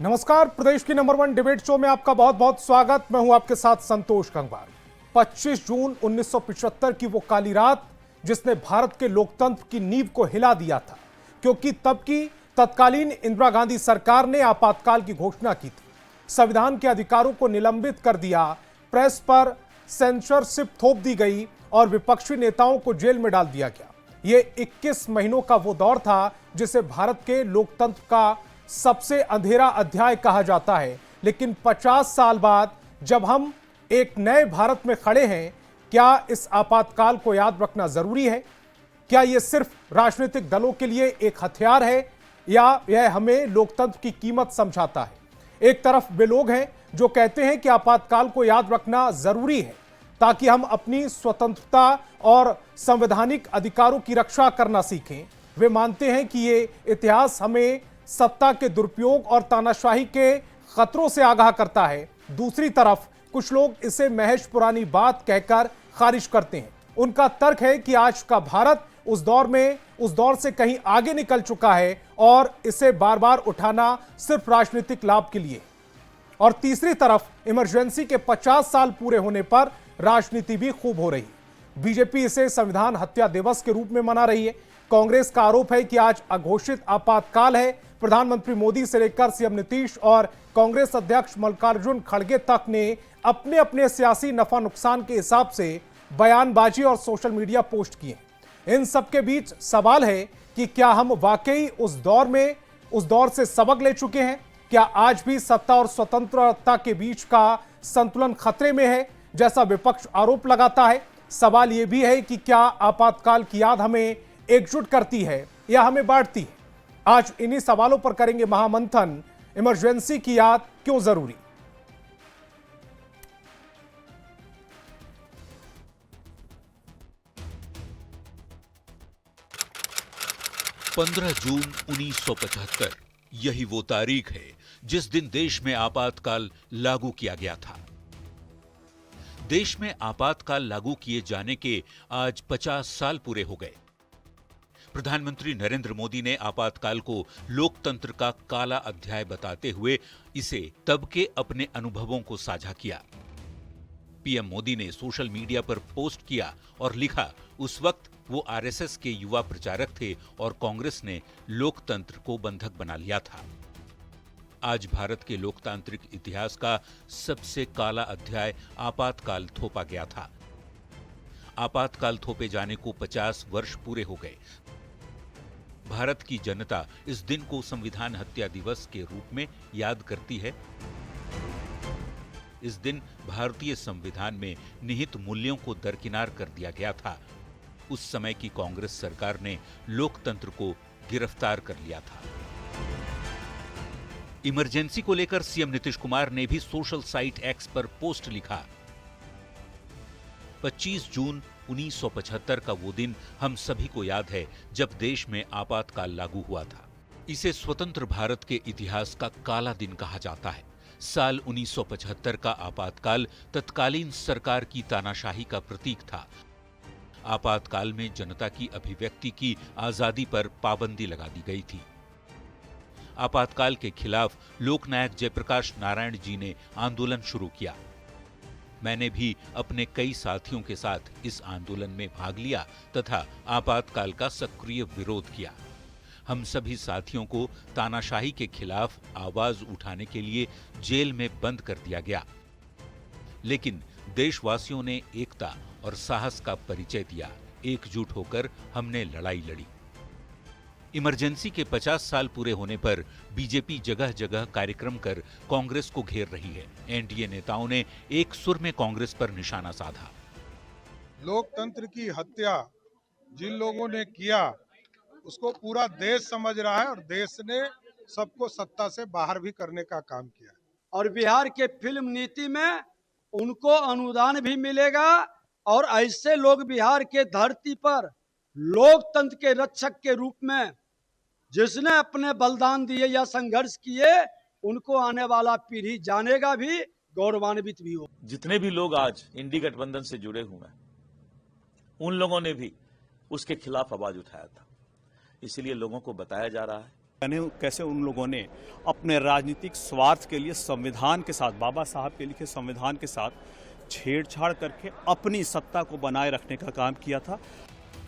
नमस्कार, प्रदेश की number 1 debate show में आपका बहुत बहुत स्वागत। मैं हूं आपके साथ संतोष गंगवार। 25 जून 1975 की वो काली रात जिसने भारत के लोकतंत्र की नींव को हिला दिया था, क्योंकि तब की तत्कालीन इंदिरा गांधी सरकार ने आपातकाल की घोषणा की थी। संविधान के अधिकारों को निलंबित कर दिया, प्रेस पर सेंसरशिप थोप दी गई और विपक्षी नेताओं को जेल में डाल दिया गया। ये 21 महीनों का वो दौर था जिसे भारत के लोकतंत्र का सबसे अंधेरा अध्याय कहा जाता है। लेकिन 50 साल बाद जब हम एक नए भारत में खड़े हैं, क्या इस आपातकाल को याद रखना जरूरी है? क्या यह सिर्फ राजनीतिक दलों के लिए एक हथियार है या यह हमें लोकतंत्र की कीमत समझाता है? एक तरफ वे लोग हैं जो कहते हैं कि आपातकाल को याद रखना जरूरी है ताकि हम अपनी स्वतंत्रता और संवैधानिक अधिकारों की रक्षा करना सीखें। वे मानते हैं कि ये इतिहास हमें सत्ता के दुरुपयोग और तानाशाही के खतरों से आगाह करता है। दूसरी तरफ कुछ लोग इसे महज पुरानी बात कहकर खारिज करते हैं। उनका तर्क है कि आज का भारत उस दौर से कहीं आगे निकल चुका है और इसे बार बार उठाना सिर्फ राजनीतिक लाभ के लिए। और तीसरी तरफ इमरजेंसी के 50 साल पूरे होने पर राजनीति भी खूब हो रही है। बीजेपी इसे संविधान हत्या दिवस के रूप में मना रही है। कांग्रेस का आरोप है कि आज अघोषित आपातकाल है। प्रधानमंत्री मोदी से लेकर सीएम नीतीश और कांग्रेस अध्यक्ष मल्लिकार्जुन खड़गे तक ने अपने अपने सियासी नफा नुकसान के हिसाब से बयानबाजी और सोशल मीडिया पोस्ट किए। इन सबके बीच सवाल है कि क्या हम वाकई उस दौर से सबक ले चुके हैं? क्या आज भी सत्ता और स्वतंत्रता के बीच का संतुलन खतरे में है, जैसा विपक्ष आरोप लगाता है? सवाल यह भी है कि क्या आपातकाल की याद हमें एकजुट करती है या हमें बांटती है? आज इन्हीं सवालों पर करेंगे महामंथन। इमरजेंसी की याद क्यों जरूरी? पंद्रह जून 1975 यही वो तारीख है जिस दिन देश में आपातकाल लागू किया गया था। देश में आपातकाल लागू किए जाने के आज 50 साल पूरे हो गए। प्रधानमंत्री नरेंद्र मोदी ने आपातकाल को लोकतंत्र का काला अध्याय बताते हुए इसे तब के अपने अनुभवों को साझा किया। पीएम मोदी ने सोशल मीडिया पर पोस्ट किया और लिखा, उस वक्त वो आरएसएस के युवा प्रचारक थे और कांग्रेस ने लोकतंत्र को बंधक बना लिया था। आज भारत के लोकतांत्रिक इतिहास का सबसे काला अध्याय आपातकाल थोपा गया था। आपातकाल थोपे जाने को 50 वर्ष पूरे हो गए। भारत की जनता इस दिन को संविधान हत्या दिवस के रूप में याद करती है। इस दिन भारतीय संविधान में निहित मूल्यों को दरकिनार कर दिया गया था। उस समय की कांग्रेस सरकार ने लोकतंत्र को गिरफ्तार कर लिया था। इमरजेंसी को लेकर सीएम नीतीश कुमार ने भी सोशल साइट एक्स पर पोस्ट लिखा, 25 जून 1975 का वो दिन हम सभी को याद है जब देश में आपातकाल लागू हुआ था। इसे स्वतंत्र भारत के इतिहास का काला दिन कहा जाता है। साल 1975 का आपातकाल तत्कालीन सरकार की तानाशाही का प्रतीक था। आपातकाल में जनता की अभिव्यक्ति की आजादी पर पाबंदी लगा दी गई थी। आपातकाल के खिलाफ लोकनायक जयप्रकाश नारायण जी ने आंदोलन शुरू किया। मैंने भी अपने कई साथियों के साथ इस आंदोलन में भाग लिया तथा आपातकाल का सक्रिय विरोध किया। हम सभी साथियों को तानाशाही के खिलाफ आवाज उठाने के लिए जेल में बंद कर दिया गया, लेकिन देशवासियों ने एकता और साहस का परिचय दिया। एकजुट होकर हमने लड़ाई लड़ी। इमरजेंसी के 50 साल पूरे होने पर बीजेपी जगह जगह कार्यक्रम कर कांग्रेस को घेर रही है। एनडीए नेताओं ने एक सुर में कांग्रेस पर निशाना साधा। लोकतंत्र की हत्या जिन लोगों ने किया उसको पूरा देश समझ रहा है और देश ने सबको सत्ता से बाहर भी करने का काम किया। और बिहार के फिल्म नीति में उनको अनुदान भी मिलेगा और ऐसे लोग बिहार के धरती पर लोकतंत्र के रक्षक के रूप में जिसने अपने बलिदान दिए या संघर्ष किए, उनको आने वाला पीढ़ी जानेगा भी, गौरवान्वित भी हो। जितने भी लोग आज इंडी गठबंधन से जुड़े हुए हैं, उन लोगों ने भी उसके खिलाफ आवाज उठाया था। इसलिए लोगों को बताया जा रहा है कैसे उन लोगों ने अपने राजनीतिक स्वार्थ के लिए संविधान के साथ, बाबा साहब के लिखे संविधान के साथ छेड़छाड़ करके अपनी सत्ता को बनाए रखने का काम किया था।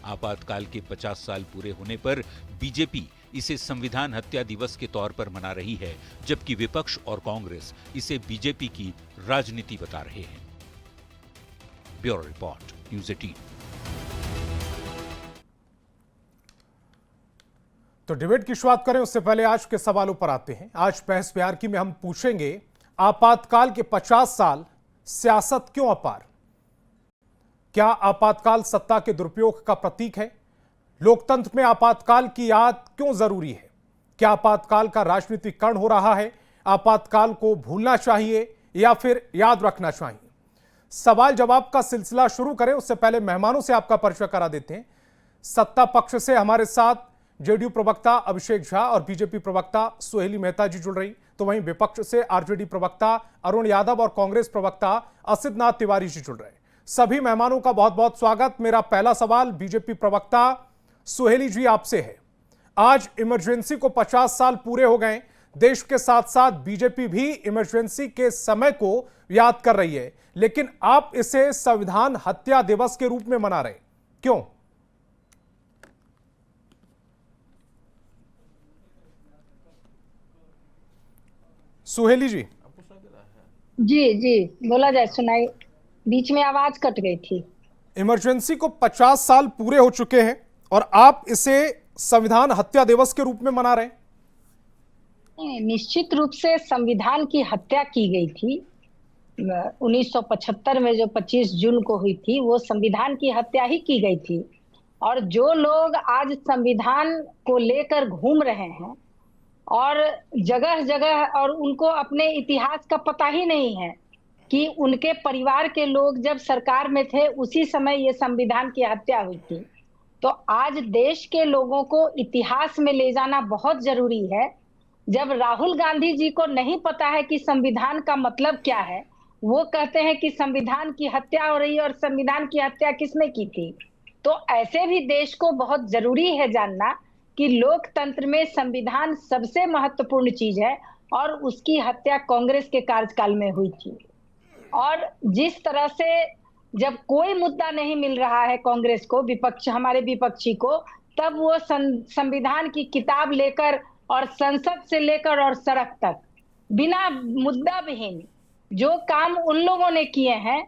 आपातकाल के 50 साल पूरे होने पर बीजेपी इसे संविधान हत्या दिवस के तौर पर मना रही है, जबकि विपक्ष और कांग्रेस इसे बीजेपी की राजनीति बता रहे हैं। Bureau report, news 18। तो डिबेट की शुरुआत करें उससे पहले आज के सवालों पर आते हैं। आज बहस बिहार की में हम पूछेंगे, आपातकाल के 50 साल सियासत क्यों अपार? क्या आपातकाल सत्ता के दुरुपयोग का प्रतीक है? लोकतंत्र में आपातकाल की याद क्यों जरूरी है? क्या आपातकाल का राजनीतिकरण हो रहा है? आपातकाल को भूलना चाहिए या फिर याद रखना चाहिए? सवाल जवाब का सिलसिला शुरू करें उससे पहले मेहमानों से आपका परिचय करा देते हैं। सत्ता पक्ष से हमारे साथ जेडीयू प्रवक्ता अभिषेक झा और बीजेपी प्रवक्ता सुहेली मेहता जी जुड़ रही, तो वहीं विपक्ष से आरजेडी प्रवक्ता अरुण यादव और कांग्रेस प्रवक्ता असितनाथ तिवारी जी जुड़ रहे। सभी मेहमानों का बहुत बहुत स्वागत। मेरा पहला सवाल बीजेपी प्रवक्ता सुहेली जी आपसे है। आज इमरजेंसी को 50 साल पूरे हो गए। देश के साथ साथ बीजेपी भी इमरजेंसी के समय को याद कर रही है, लेकिन आप इसे संविधान हत्या दिवस के रूप में मना रहे, क्यों? सुहेली जी। जी बोला जाए, सुनाई, बीच में आवाज कट गई थी। इमरजेंसी को 50 साल पूरे हो चुके हैं और आप इसे संविधान हत्या दिवस के रूप में मना रहे हैं? निश्चित रूप से संविधान की हत्या की गई थी 1975 में, जो 25 जून को हुई थी, वो संविधान की हत्या ही की गई थी। और जो लोग आज संविधान को लेकर घूम रहे हैं और जगह जगह, और उनको अपने इतिहास का पता ही नहीं है कि उनके परिवार के लोग जब सरकार में थे उसी समय ये संविधान की हत्या हुई थी। तो आज देश के लोगों को इतिहास में ले जाना बहुत जरूरी है। जब राहुल गांधी जी को नहीं पता है कि संविधान का मतलब क्या है, वो कहते हैं कि संविधान की हत्या हो रही है, और संविधान की हत्या किसने की थी? तो ऐसे भी देश को बहुत जरूरी है जानना कि लोकतंत्र में संविधान सबसे महत्वपूर्ण चीज है, और उसकी हत्या कांग्रेस के कार्यकाल में हुई थी। और जिस तरह से जब कोई मुद्दा नहीं मिल रहा है कांग्रेस को, विपक्ष, हमारे विपक्षी को, तब वो संविधान की किताब लेकर और संसद से लेकर और सड़क तक बिना मुद्दा विहीन जो काम उन लोगों ने किए हैं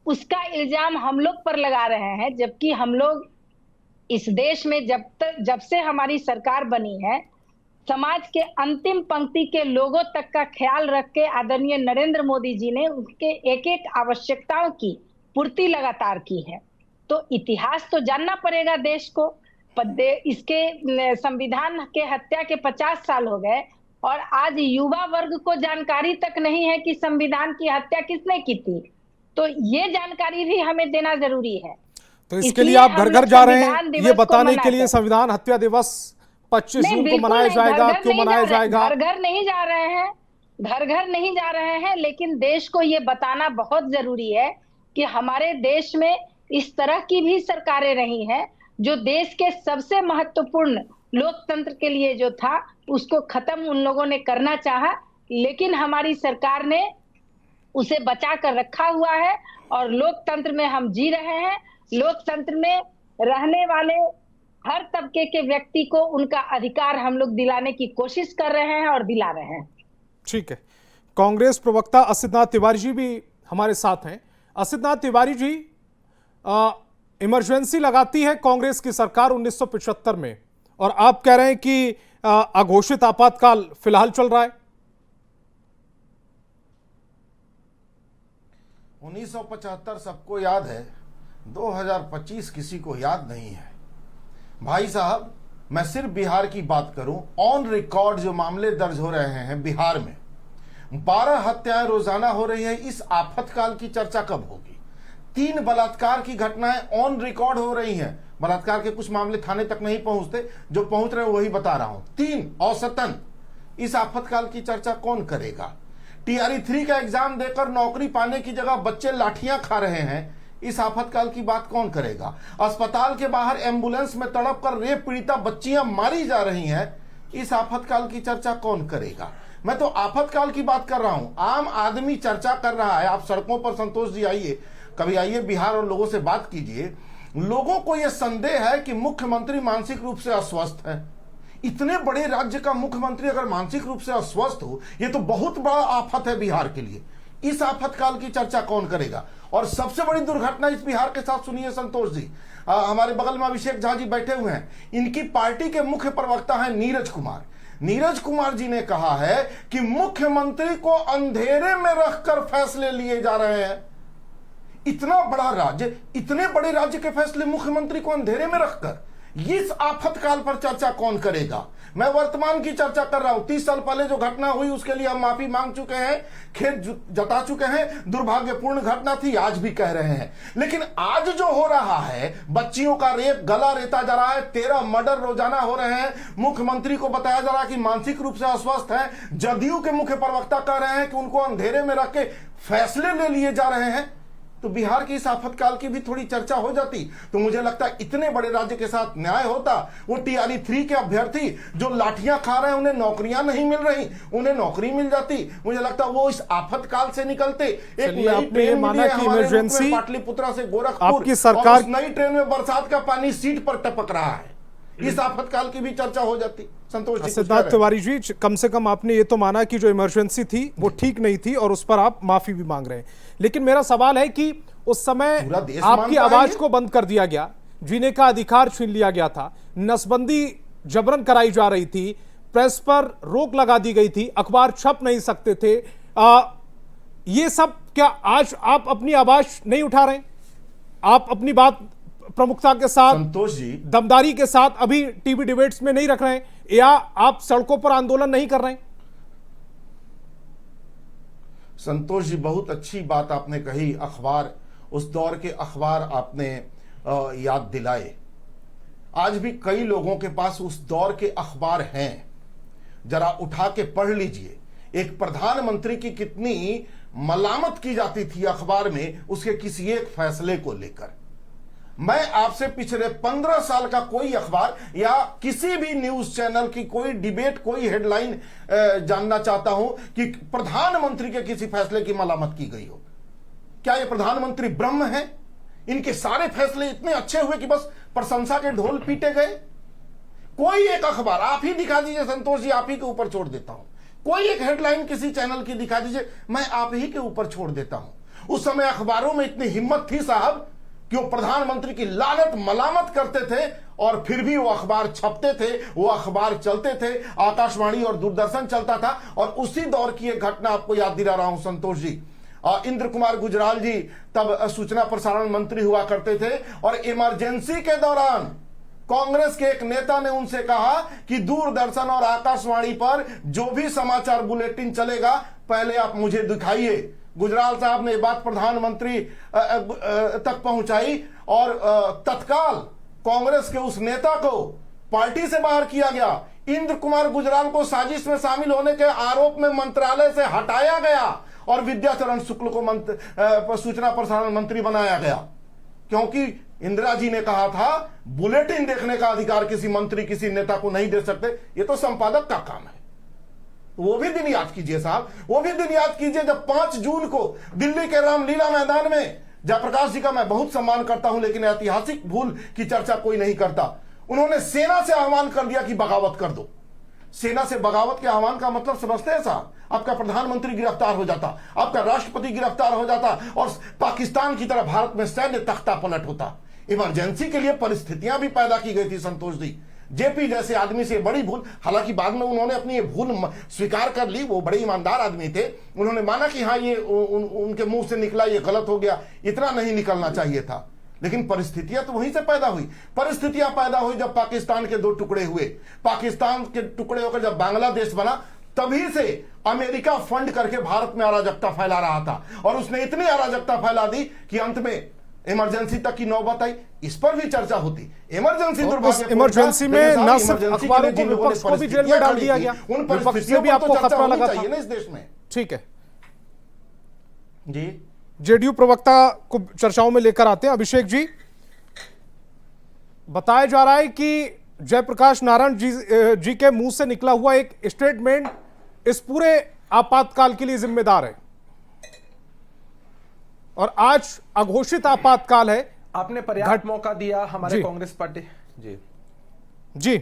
उसका इल्जाम हम लोग पर लगा रहे हैं। जबकि हम लोग इस देश में जब से हमारी सरकार बनी है, समाज के अंतिम पंक्ति के लोगों तक का ख्याल रख के आदरणीय नरेंद्र मोदी जी ने उनके एक एक आवश्यकताओं की पूर्ति लगातार की है। तो इतिहास तो जानना पड़ेगा देश को। इसके संविधान के हत्या के 50 साल हो गए और आज युवा वर्ग को जानकारी तक नहीं है कि संविधान की हत्या किसने की थी। तो ये जानकारी भी हमें देना जरूरी है। तो इसके लिए आप घर घर जा रहे हैं ये बताने के लिए संविधान हत्या दिवस 25 जून को मनाया जाएगा, क्यों मनाया जाएगा? घर घर नहीं जा रहे हैं, घर घर नहीं जा रहे हैं, लेकिन देश को ये बताना बहुत जरूरी है कि हमारे देश में इस तरह की भी सरकारें रही हैं जो देश के सबसे महत्वपूर्ण लोकतंत्र के लिए जो था उसको खत्म उन लोगों ने करना चाहा, लेकिन हमारी सरकार ने उसे बचा कर रखा हुआ है और लोकतंत्र में हम जी रहे हैं। लोकतंत्र में रहने वाले हर तबके के व्यक्ति को उनका अधिकार हम लोग दिलाने की कोशिश कर रहे हैं और दिला रहे हैं। ठीक है, कांग्रेस प्रवक्ता असितनाथ तिवारी जी भी हमारे साथ हैं। असितनाथ तिवारी जी, इमरजेंसी लगाती है कांग्रेस की सरकार 1975 में और आप कह रहे हैं कि अघोषित आपातकाल फिलहाल चल रहा है। 1975 सबको याद है, 2025 किसी को याद नहीं है। भाई साहब, मैं सिर्फ बिहार की बात करूं, ऑन रिकॉर्ड जो मामले दर्ज हो रहे हैं बिहार में, 12 हत्याएं रोजाना हो रही है। इस आफतकाल की चर्चा कब होगी? 3 बलात्कार की घटनाएं ऑन रिकॉर्ड हो रही हैं। बलात्कार के कुछ मामले थाने तक नहीं पहुंचते, जो पहुंच रहे हैं वही बता रहा हूं। 3 औसतन। इस आफतकाल की चर्चा कौन करेगा? TRE 3 का एग्जाम देकर नौकरी पाने की जगह बच्चे लाठियां खा रहे हैं, इस आफतकाल की बात कौन करेगा? अस्पताल के बाहर एम्बुलेंस में तड़प कर रेप पीड़िता बच्चियां मारी जा रही हैं, इस आफतकाल की चर्चा कौन करेगा? मैं तो आफतकाल की बात कर रहा हूं, आम आदमी चर्चा कर रहा है। आप सड़कों पर संतोष जी आइए, कभी आइए बिहार और लोगों से बात कीजिए। लोगों को यह संदेह है कि मुख्यमंत्री मानसिक रूप से अस्वस्थ है। इतने बड़े राज्य का मुख्यमंत्री अगर मानसिक रूप से अस्वस्थ हो, यह तो बहुत बड़ा आफत है बिहार के लिए। इस आफतकाल की चर्चा कौन करेगा? और सबसे बड़ी दुर्घटना इस बिहार के साथ सुनिए संतोष जी, हमारे बगल में अभिषेक झा जी बैठे हुए हैं, इनकी पार्टी के मुख्य प्रवक्ता हैं नीरज कुमार। नीरज कुमार जी ने कहा है कि मुख्यमंत्री को अंधेरे में रखकर फैसले लिए जा रहे हैं। इतना बड़ा राज्य, इतने बड़े राज्य के फैसले मुख्यमंत्री को अंधेरे में रखकर, इस आफतकाल पर चर्चा कौन करेगा? मैं वर्तमान की चर्चा कर रहा हूं। 30 साल पहले जो घटना हुई उसके लिए हम माफी मांग चुके हैं, खेद जता चुके हैं, दुर्भाग्यपूर्ण घटना थी, आज भी कह रहे हैं। लेकिन आज जो हो रहा है, बच्चियों का रेप, गला रेता जा रहा है, 13 मर्डर रोजाना हो रहे हैं, मुख्यमंत्री को बताया जा रहा है कि मानसिक रूप से अस्वस्थ है, जदयू के मुख्य प्रवक्ता कह रहे हैं कि उनको अंधेरे में रख के फैसले ले लिए जा रहे हैं, तो बिहार की इस आफतकाल की भी थोड़ी चर्चा हो जाती तो मुझे लगता है इतने बड़े राज्य के साथ न्याय होता। वो TRE 3 के अभ्यर्थी जो लाठियां खा रहे हैं, उन्हें नौकरियां नहीं मिल रही, उन्हें नौकरी मिल जाती। मुझे लगता है वो इस आफतकाल से निकलते। एक नई ट्रेन माना कि इमरजेंसी पाटलिपुत्रा से गोरखपुर, आपकी सरकार, उस नई ट्रेन में बरसात का पानी सीट पर टपक रहा है, इस आफतकाल की भी चर्चा हो जाती। संतोष जी, सिद्धार्थ तिवारी जी, कम से कम आपने ये तो माना कि जो इमरजेंसी थी वो ठीक नहीं थी और उस पर आप माफी भी मांग रहे हैं। लेकिन मेरा सवाल है कि उस समय आपकी आवाज को बंद कर दिया गया, जीने का अधिकार छीन लिया गया था, नसबंदी जबरन कराई जा रही थी, प्रेस पर रोक लगा दी गई थी, अखबार छप नहीं सकते थे। ये सब क्या आज आप अपनी आवाज नहीं उठा रहे? आप अपनी बात प्रमुखता के साथ, संतोष जी, दमदारी के साथ अभी टीवी डिबेट्स में नहीं रख रहे हैं, या आप सड़कों पर आंदोलन नहीं कर रहे हैं? संतोष जी, बहुत अच्छी बात आपने कही। अखबार, उस दौर के अखबार आपने याद दिलाए। आज भी कई लोगों के पास उस दौर के अखबार हैं, जरा उठा के पढ़ लीजिए। एक प्रधानमंत्री की कितनी मलामत की जाती थी अखबार में उसके किसी एक फैसले को लेकर। मैं आपसे पिछले 15 साल का कोई अखबार या किसी भी न्यूज चैनल की कोई डिबेट, कोई हेडलाइन जानना चाहता हूं कि प्रधानमंत्री के किसी फैसले की मलामत की गई हो। क्या ये प्रधानमंत्री ब्रह्म है? इनके सारे फैसले इतने अच्छे हुए कि बस प्रशंसा के ढोल पीटे गए? कोई एक अखबार आप ही दिखा दीजिए संतोष जी, आप ही के ऊपर छोड़ देता हूं। कोई एक हेडलाइन किसी चैनल की दिखा दीजिए, मैं आप ही के ऊपर छोड़ देता हूं। उस समय अखबारों में इतनी हिम्मत थी साहब कि वो प्रधानमंत्री की लानत मलामत करते थे और फिर भी वो अखबार छपते थे, वो अखबार चलते थे, आकाशवाणी और दूरदर्शन चलता था। और उसी दौर की एक घटना आपको याद दिला रहा हूं संतोष जी। इंद्र कुमार गुजराल जी तब सूचना प्रसारण मंत्री हुआ करते थे और इमरजेंसी के दौरान कांग्रेस के एक नेता ने उनसे कहा कि दूरदर्शन और आकाशवाणी पर जो भी समाचार बुलेटिन चलेगा पहले आप मुझे दिखाइए। गुजराल साहब ने बात प्रधानमंत्री तक पहुंचाई और तत्काल कांग्रेस के उस नेता को पार्टी से बाहर किया गया। इंद्र कुमार गुजराल को साजिश में शामिल होने के आरोप में मंत्रालय से हटाया गया और विद्याचरण शुक्ल को सूचना प्रसारण मंत्री बनाया गया, क्योंकि इंदिरा जी ने कहा था बुलेटिन देखने का अधिकार किसी मंत्री, किसी नेता को नहीं दे सकते, ये तो संपादक का काम है। वो भी दिन याद कीजिए साहब, वो भी दिन याद कीजिए जब 5 जून को दिल्ली के रामलीला मैदान में, जयप्रकाश जी का मैं बहुत सम्मान करता हूं लेकिन ऐतिहासिक भूल की चर्चा कोई नहीं करता, उन्होंने सेना से आह्वान कर दिया कि बगावत कर दो। सेना से बगावत के आह्वान का मतलब समझते हैं साहब? आपका प्रधानमंत्री गिरफ्तार हो जाता, आपका राष्ट्रपति गिरफ्तार हो जाता और पाकिस्तान की तरह भारत में सैन्य तख्ता पलट होता। इमरजेंसी के लिए परिस्थितियां भी पैदा की गई थी संतोष जी। जेपी जैसे आदमी से बड़ी भूल, हालांकि बाद में उन्होंने अपनी ये भूल स्वीकार कर ली, वो बड़े ईमानदार आदमी थे, उन्होंने माना कि हाँ ये उनके मुंह से निकला, ये गलत हो गया, इतना नहीं निकलना चाहिए था। लेकिन परिस्थितियां तो वहीं से पैदा हुई। परिस्थितियां पैदा हुई जब पाकिस्तान के 2 टुकड़े हुए, पाकिस्तान के टुकड़े होकर जब बांग्लादेश बना, तभी से अमेरिका फंड करके भारत में अराजकता फैला रहा था और उसने इतनी अराजकता फैला दी कि अंत में इमरजेंसी तक की नौबत आई। इस पर भी चर्चा होती। इमरजेंसी में न सिर्फ अखबारों को, विपक्ष को भी जेल में डाल दिया गया, उन विपक्ष से भी आपको खतरा लगा था ना इस देश में। ठीक है जी, जेडीयू प्रवक्ता को चर्चाओं में लेकर आते हैं। अभिषेक जी, बताया जा रहा है कि जयप्रकाश नारायण जी के मुंह से निकला हुआ एक स्टेटमेंट इस पूरे आपातकाल के लिए जिम्मेदार है, और आज अघोषित आपातकाल है। आपने पर्याप्त मौका दिया हमारे कांग्रेस पार्टी जी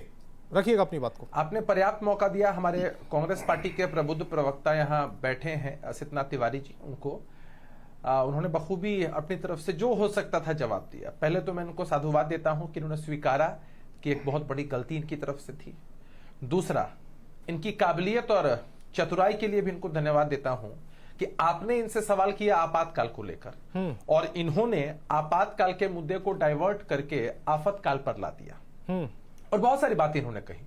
रखिएगा अपनी बात को। आपने पर्याप्त मौका दिया हमारे कांग्रेस पार्टी के प्रबुद्ध प्रवक्ता यहाँ बैठे हैं असितनाथ तिवारी जी, उनको उन्होंने बखूबी अपनी तरफ से जो हो सकता था जवाब दिया। पहले तो मैं उनको साधुवाद देता हूं कि उन्होंने स्वीकारा कि एक बहुत बड़ी गलती इनकी तरफ से थी। दूसरा, इनकी काबिलियत और चतुराई के लिए भी इनको धन्यवाद देता हूं कि आपने इनसे सवाल किया आपातकाल को लेकर और इन्होंने आपातकाल के मुद्दे को डाइवर्ट करके आफतकाल पर ला दिया और बहुत सारी बातें इन्होंने कही।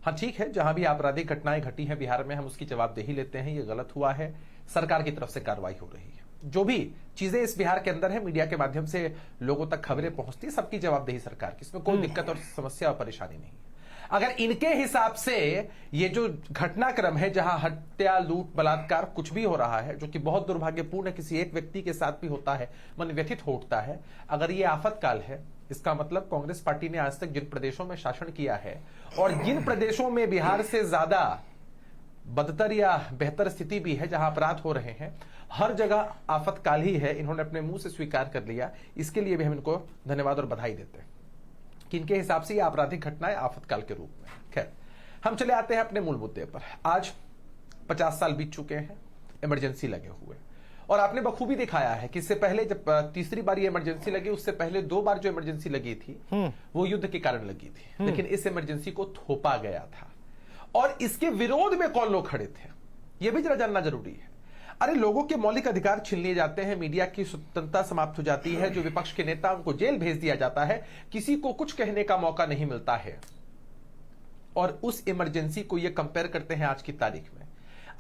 हाँ ठीक है, जहां भी आपराधिक घटनाएं घटी हैं बिहार में, हम उसकी जवाबदेही लेते हैं, ये गलत हुआ है, सरकार की तरफ से कार्रवाई हो रही है। जो भी चीजें इस बिहार के अंदर है, मीडिया के माध्यम से लोगों तक खबरें पहुंचती, सबकी जवाबदेही सरकार की, इसमें कोई दिक्कत और समस्या और परेशानी नहीं है। अगर इनके हिसाब से ये जो घटनाक्रम है जहां हत्या, लूट, बलात्कार कुछ भी हो रहा है, जो कि बहुत दुर्भाग्यपूर्ण है, किसी एक व्यक्ति के साथ भी होता है, मन व्यथित हो उठता है, अगर ये आफतकाल है, इसका मतलब कांग्रेस पार्टी ने आज तक जिन प्रदेशों में शासन किया है और जिन प्रदेशों में बिहार से ज्यादा बदतर या बेहतर स्थिति भी है, जहां अपराध हो रहे हैं, हर जगह आफतकाल ही है, इन्होंने अपने मुंह से स्वीकार कर लिया। इसके लिए भी हम इनको धन्यवाद और बधाई देते हैं कि इनके हिसाब से ये आपराधिक घटनाएं आफतकाल के रूप में। खैर, हम चले आते हैं अपने मूल मुद्दे पर। आज 50 साल बीत चुके हैं इमरजेंसी लगे हुए, और आपने बखूबी दिखाया है कि इससे पहले जब तीसरी बार ये इमरजेंसी लगी, उससे पहले 2 बार जो इमरजेंसी लगी थी वो युद्ध के कारण लगी थी, लेकिन इस इमरजेंसी को थोपा गया था। और इसके विरोध में कौन लोग खड़े थे, यह भी जरा जानना जरूरी है। अरे, लोगों के मौलिक अधिकार छीन लिए जाते हैं, मीडिया की स्वतंत्रता समाप्त हो जाती है, जो विपक्ष के नेता उनको जेल भेज दिया जाता है, किसी को कुछ कहने का मौका नहीं मिलता है, और उस इमरजेंसी को ये कंपेयर करते हैं आज की तारीख में।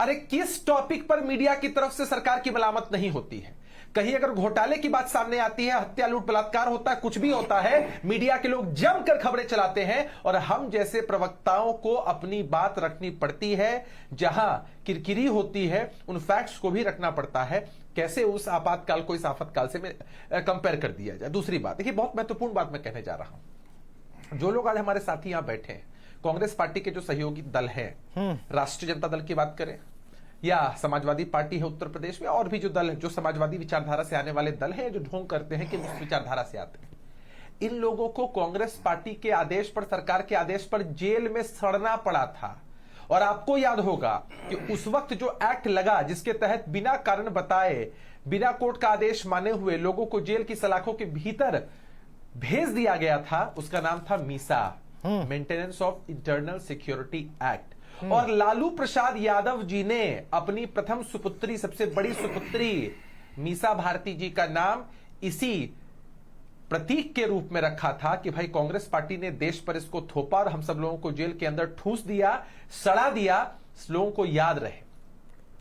अरे, किस टॉपिक पर मीडिया की तरफ से सरकार की मलामत नहीं होती है? कहीं अगर घोटाले की बात सामने आती है, हत्या, लूट, बलात्कार होता है, कुछ भी होता है, मीडिया के लोग जमकर खबरें चलाते हैं, और हम जैसे प्रवक्ताओं को अपनी बात रखनी पड़ती है। जहां किरकिरी होती है, उन फैक्ट्स को भी रखना पड़ता है। कैसे उस आपातकाल को इस आफतकाल से कंपेयर कर दिया जाए। दूसरी बात, देखिए, बहुत महत्वपूर्ण बात मैं कहने जा रहा हूं। जो लोग आज हमारे साथी यहां बैठे हैं, कांग्रेस पार्टी के जो सहयोगी दल हैं, राष्ट्रीय जनता दल की बात करें या समाजवादी पार्टी है उत्तर प्रदेश में, और भी जो दल, जो समाजवादी विचारधारा से आने वाले दल हैं, जो ढोंग करते हैं कि उस विचारधारा से आते हैं, इन लोगों को कांग्रेस पार्टी के आदेश पर, सरकार के आदेश पर जेल में सड़ना पड़ा था। और आपको याद होगा कि उस वक्त जो एक्ट लगा, जिसके तहत बिना कारण बताए, बिना कोर्ट का आदेश माने हुए लोगों को जेल की सलाखों के भीतर भेज दिया गया था, उसका नाम था Misa, maintenance of internal security act. और लालू प्रसाद यादव जी ने अपनी प्रथम सुपुत्री, सबसे बड़ी सुपुत्री मीसा भारती जी का नाम इसी प्रतीक के रूप में रखा था कि भाई कांग्रेस पार्टी ने देश पर इसको थोपा और हम सब लोगों को जेल के अंदर ठूस दिया, सड़ा दिया, लोगों को याद रहे।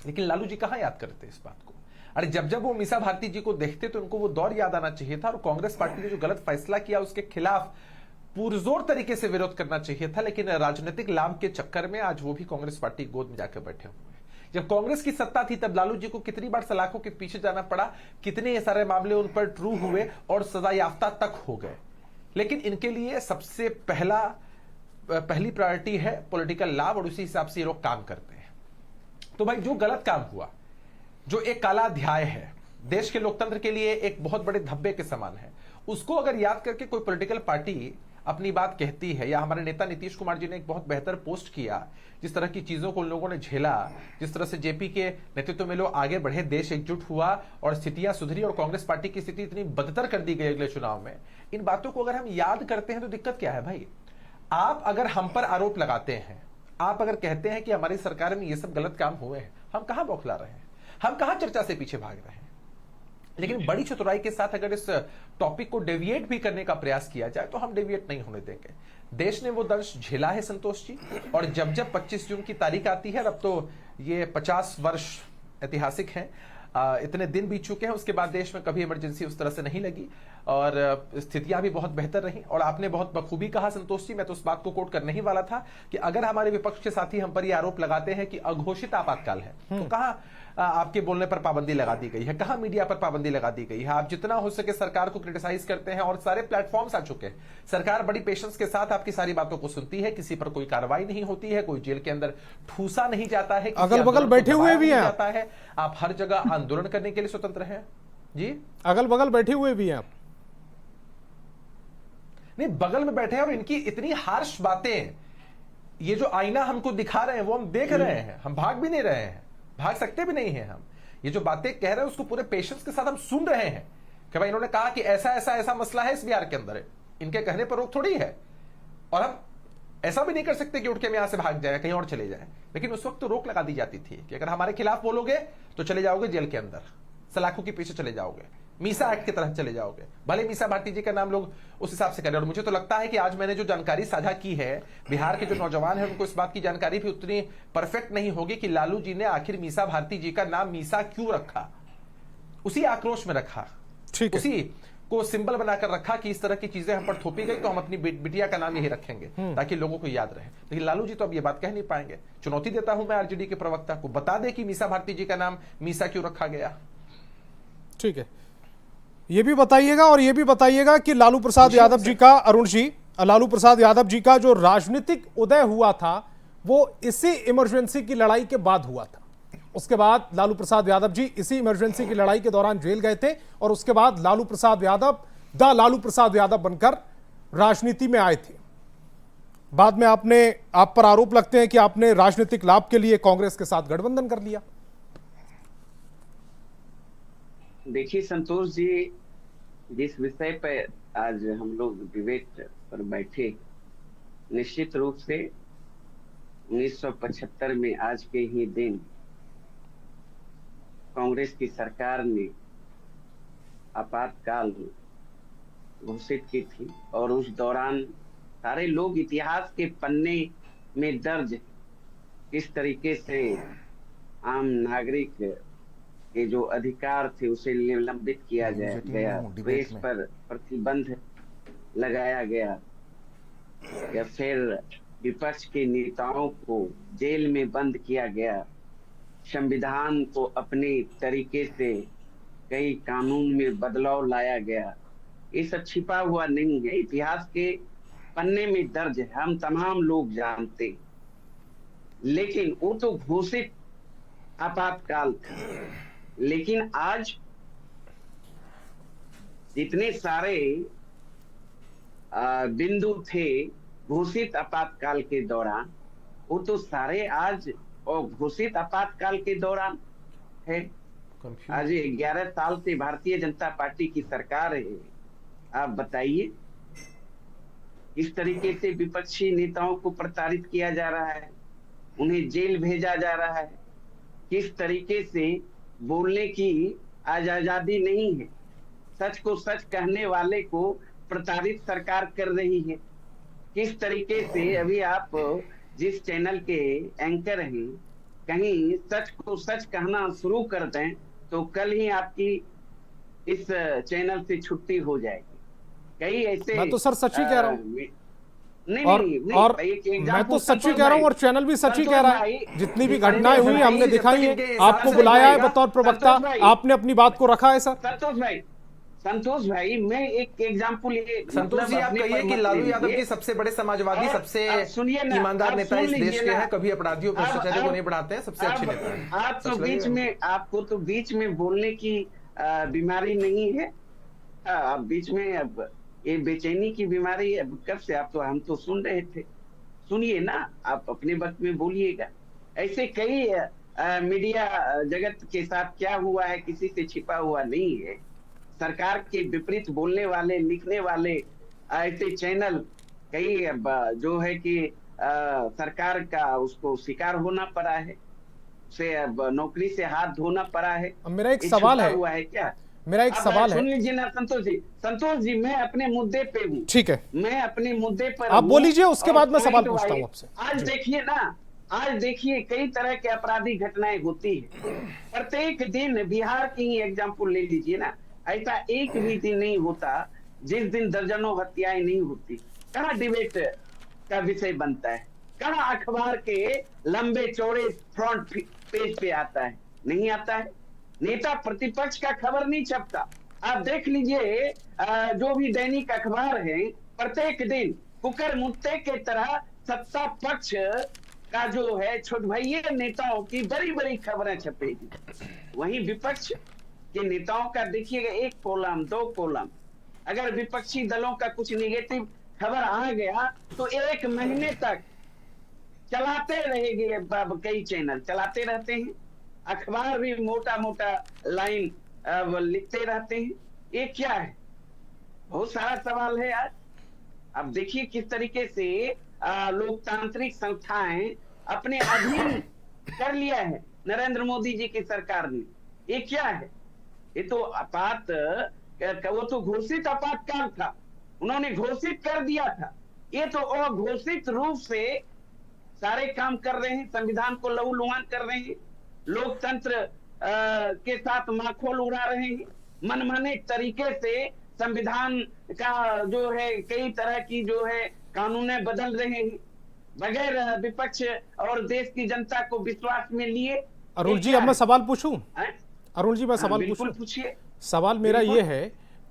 लेकिन लालू जी कहां याद करते इस बात को? अरे, जब वो मीसा भारती जी को देखते तो उनको वो दौर याद आना चाहिए था, और कांग्रेस पार्टी ने जो गलत फैसला किया उसके खिलाफ पुरजोर तरीके से विरोध करना चाहिए था। लेकिन राजनीतिक लाभ के चक्कर में आज वो भी कांग्रेस पार्टी गोद में जाकर बैठे हुए हैं। जब कांग्रेस की सत्ता थी तब लालू जी को कितनी बार सलाखों के पीछे जाना पड़ा, कितने ये सारे मामले उन पर ट्रू हुए और सजा याफ्ता तक हो गए। लेकिन इनके लिए सबसे पहली प्रायोरिटी है पॉलिटिकल लाभ, और उसी हिसाब से ये लोग काम करते हैं। तो भाई, जो गलत काम हुआ, जो एक काला अध्याय है, देश के लोकतंत्र के लिए एक बहुत बड़े धब्बे के समान है, उसको अगर याद करके कोई पॉलिटिकल पार्टी अपनी बात कहती है, या हमारे नेता नीतीश कुमार जी ने एक बहुत बेहतर पोस्ट किया, जिस तरह की चीजों को उन लोगों ने झेला, जिस तरह से जेपी के नेतृत्व में लोग आगे बढ़े, देश एकजुट हुआ और स्थितियां सुधरी और कांग्रेस पार्टी की स्थिति इतनी बदतर कर दी गई अगले चुनाव में, इन बातों को अगर हम याद करते हैं तो दिक्कत क्या है भाई? आप अगर हम पर आरोप लगाते हैं, आप अगर कहते हैं कि हमारी सरकार में ये सब गलत काम हुए हैं, हम कहां बौखला रहे हैं, हम कहां चर्चा से पीछे भाग रहे हैं? लेकिन बड़ी चतुराई के साथ अगर इस टॉपिक को डेविएट भी करने का प्रयास किया जाए तो हम डेविएट नहीं होने देंगे। देश ने वो दंश झेला है संतोष जी, और जब 25 जून की तारीख आती है, अब तो ये 50 वर्ष ऐतिहासिक हैं, इतने दिन बीत चुके हैं, उसके बाद देश में कभी इमरजेंसी उस तरह से नहीं लगी। और स्थितियां भी बहुत बेहतर रही। और आपने बहुत बखूबी कहा संतोष जी, मैं तो उस बात को कोट करने ही वाला था कि अगर हमारे विपक्ष के साथी हम पर ये आरोप लगाते हैं कि अघोषित आपातकाल है, तो कहाँ आपके बोलने पर पाबंदी लगा दी गई है, कहाँ मीडिया पर पाबंदी लगा दी गई है। आप जितना हो सके सरकार को क्रिटिसाइज करते हैं और सारे प्लेटफॉर्म्स आ चुके हैं। सरकार बड़ी पेशेंस के साथ आपकी सारी बातों को सुनती है, किसी पर कोई कार्रवाई नहीं होती है, कोई जेल के अंदर ठूसा नहीं जाता है, अगल बगल बैठे हुए भी हैं जाता है, आप हर जगह आंदोलन करने के लिए स्वतंत्र हैं जी। अगल बगल बैठे हुए भी हैं आप। नहीं, बगल में बैठे हैं और इनकी इतनी हार्श बातें, ये जो आईना हमको दिखा रहे हैं वो हम देख रहे हैं, हम भाग भी नहीं रहे हैं, भाग सकते भी नहीं हैं हम। ये जो बातें कह रहे हैं उसको पूरे पेशेंस के साथ हम सुन रहे हैं कि भाई इन्होंने कहा कि ऐसा ऐसा ऐसा मसला है इस बिहार के अंदर, इनके कहने पर रोक थोड़ी है। और हम ऐसा भी नहीं कर सकते कि उठ के हम यहां से भाग जाए, कहीं और चले जाए। लेकिन उस वक्त तो रोक लगा दी जाती थी कि अगर हमारे खिलाफ बोलोगे तो चले जाओगे जेल के अंदर, सलाखों के पीछे चले जाओगे, मीसा एक्ट की तरह चले जाओगे। भले मीसा भारती जी का नाम लोग उस हिसाब से करें। और मुझे तो लगता है कि आज मैंने जो जानकारी साझा की है, बिहार के जो नौजवान हैं उनको इस बात की जानकारी भी उतनी परफेक्ट नहीं होगी कि लालू जी ने आखिर मीसा भारती जी का नाम मीसा क्यों रखा, उसी आक्रोश में रखा, उसी को सिंबल बनाकर रखा कि इस तरह की चीजें हम पर थोपी गई तो हम अपनी बिटिया का नाम यही रखेंगे ताकि लोगों को याद रहे। लेकिन लालू जी तो अब ये बात कह नहीं पाएंगे। चुनौती देता हूं मैं आरजेडी के प्रवक्ता को, बता दे कि मीसा भारती जी का नाम मीसा क्यों रखा गया। ठीक है, ये भी बताइएगा और ये भी बताइएगा कि लालू प्रसाद यादव जी का, अरुण जी, लालू प्रसाद यादव जी का जो राजनीतिक उदय हुआ था वो इसी इमरजेंसी की लड़ाई के बाद हुआ था। उसके बाद लालू प्रसाद यादव जी इसी इमरजेंसी की लड़ाई के दौरान जेल गए थे और उसके बाद लालू प्रसाद यादव बनकर राजनीति में आए थे। बाद में आप पर आरोप लगते हैं कि आपने राजनीतिक लाभ के लिए कांग्रेस के साथ गठबंधन कर लिया। देखिए संतोष जी, जिस विषय पर आज हम लोग डिबेट पर बैठे, निश्चित रूप से 1975 में आज के ही दिन कांग्रेस की सरकार ने आपातकाल घोषित की थी और उस दौरान सारे लोग इतिहास के पन्ने में दर्ज किस तरीके से आम नागरिक के जो अधिकार थे उसे निलंबित किया गया, प्रेस पर प्रतिबंध लगाया गया, या फिर विपक्ष के नेताओं को जेल में बंद किया गया, संविधान को अपने तरीके से कई कानून में बदलाव लाया गया। ये सब छिपा हुआ नहीं है, इतिहास के पन्ने में दर्ज है, हम तमाम लोग जानते। लेकिन वो तो घोषित आपातकाल था। लेकिन आज जितने सारे बिंदु थे घोषित आपातकाल के दौरान, वो तो सारे आज और घोषित आपातकाल के दौरान है। आज 11 साल से भारतीय जनता पार्टी की सरकार है। आप बताइए किस तरीके से विपक्षी नेताओं को प्रताड़ित किया जा रहा है, उन्हें जेल भेजा जा रहा है, किस तरीके से बोलने की आज आजादी नहीं है, सच को सच कहने वाले को प्रताड़ित सरकार कर रही है। किस तरीके से अभी आप जिस चैनल के एंकर हैं, कहीं सच को सच कहना शुरू कर दें तो कल ही आपकी इस चैनल से छुट्टी हो जाएगी। कई ऐसे, मैं तो सर सच ही कह रहा हूँ। नहीं, और मैं तो सच ही कह रहा हूँ और चैनल भी सच ही कह रहा है। जितनी भी घटनाएं हुई हमने दिखाई है, आपको बुलाया है बतौर प्रवक्ता, आपने अपनी बात को रखा है। सर संतोष भाई, मैं एक एग्जाम्पल ये, संतोष जी आप कहिए कि लालू यादव जी सबसे बड़े समाजवादी, सबसे ईमानदार नेता इस देश के हैं, कभी अपराधियों भ्रष्टाचारियों को नहीं बढ़ाते हैं, सबसे अच्छे नेता हैं। आप तो बीच में, आपको तो बीच में बोलने की बीमारी नहीं है। आप बीच में अब ये बेचैनी की बीमारी अब कब से? आप तो, हम तो सुन रहे थे, सुनिए ना, आप अपने वक्त में बोलिएगा। ऐसे कई मीडिया जगत के साथ क्या हुआ है किसी से छिपा हुआ नहीं है। सरकार के विपरीत बोलने वाले, लिखने वाले ऐसे चैनल कई जो है कि सरकार का उसको शिकार होना पड़ा है, उसे अब नौकरी से हाथ धोना पड़ा है। मेरा एक सवाल है, हुआ है क्या? मेरा एक सवाल है, सुन लीजिए ना संतोष जी, मैं अपने मुद्दे पे हूँ। ठीक है, मैं अपने मुद्दे पर आप बोल लीजिए, उसके बाद मैं सवाल पूछता हूँ आपसे। आज देखिए ना, आज देखिए कई तरह के आपराधिक घटनाएं होती है प्रत्येक दिन। बिहार की ही एग्जाम्पल ले लीजिए ना, ऐसा एक भी दिन नहीं होता जिस दिन दर्जनों हत्याएं नहीं होती। कहाँ डिबेट का विषय बनता है, कहाँ अखबार के लंबे चौड़े फ्रंट पेज पे आता है, नहीं आता है। नेता प्रतिपक्ष का खबर नहीं छपता। आप देख लीजिए जो भी दैनिक अखबार है, प्रत्येक दिन कुकर मुत्ते के तरह सत्ता पक्ष का जो है छोट भैया नेताओं की बड़ी बड़ी खबरें छपेगी। वहीं विपक्ष के नेताओं का देखिएगा एक कॉलम, दो कॉलम। अगर विपक्षी दलों का कुछ निगेटिव खबर आ गया तो एक महीने तक चलाते रहेंगे, कई चैनल चलाते रहते हैं, अखबार भी मोटा मोटा लाइन लिखते रहते हैं। ये क्या है? बहुत सारा सवाल है आज। अब देखिए किस तरीके से लोकतांत्रिक संस्थाएं अपने अधीन कर लिया है नरेंद्र मोदी जी की सरकार ने। ये क्या है? ये तो वो तो घोषित आपातकाल था, उन्होंने घोषित कर दिया था। ये तो अघोषित रूप से सारे काम कर रहे हैं, संविधान को लहूलुहान कर रहे हैं, लोकतंत्र के साथ माखोल उड़ा रहे हैं, मनमाने तरीके से संविधान का जो है कई तरह की जो है कानूनें बदल रहे हैं बगैर विपक्ष और देश की जनता को विश्वास में लिए। अरुण जी, अब मैं सवाल पूछूं? अरुण जी, मैं सवाल बिल्कुल पूछिए। सवाल मेरा ये है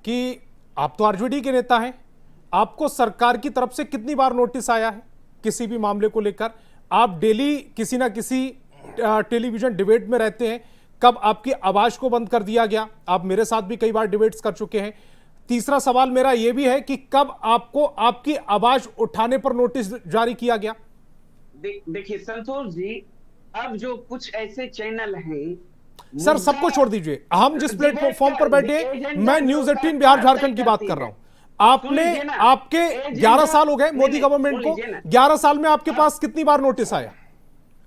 कि आप तो आरजेडी के नेता हैं, आपको सरकार की तरफ से कितनी बार नोटिस आया है किसी भी मामले को लेकर? आप डेली किसी ना किसी टेलीविजन डिबेट में रहते हैं, कब आपकी आवाज को बंद कर दिया गया? आप मेरे साथ भी कई बार डिबेट्स कर चुके हैं। तीसरा सवाल मेरा यह भी है कि कब आपको आपकी आवाज उठाने पर नोटिस जारी किया गया? देखिए संतोष जी, अब जो कुछ ऐसे चैनल हैं, सर सबको छोड़ दीजिए, हम जिस प्लेटफॉर्म पर बैठे, मैं न्यूज 18 बिहार झारखंड की बात कर रहा हूं। आपके 11 साल हो गए मोदी गवर्नमेंट को, 11 साल में आपके पास कितनी बार नोटिस आया?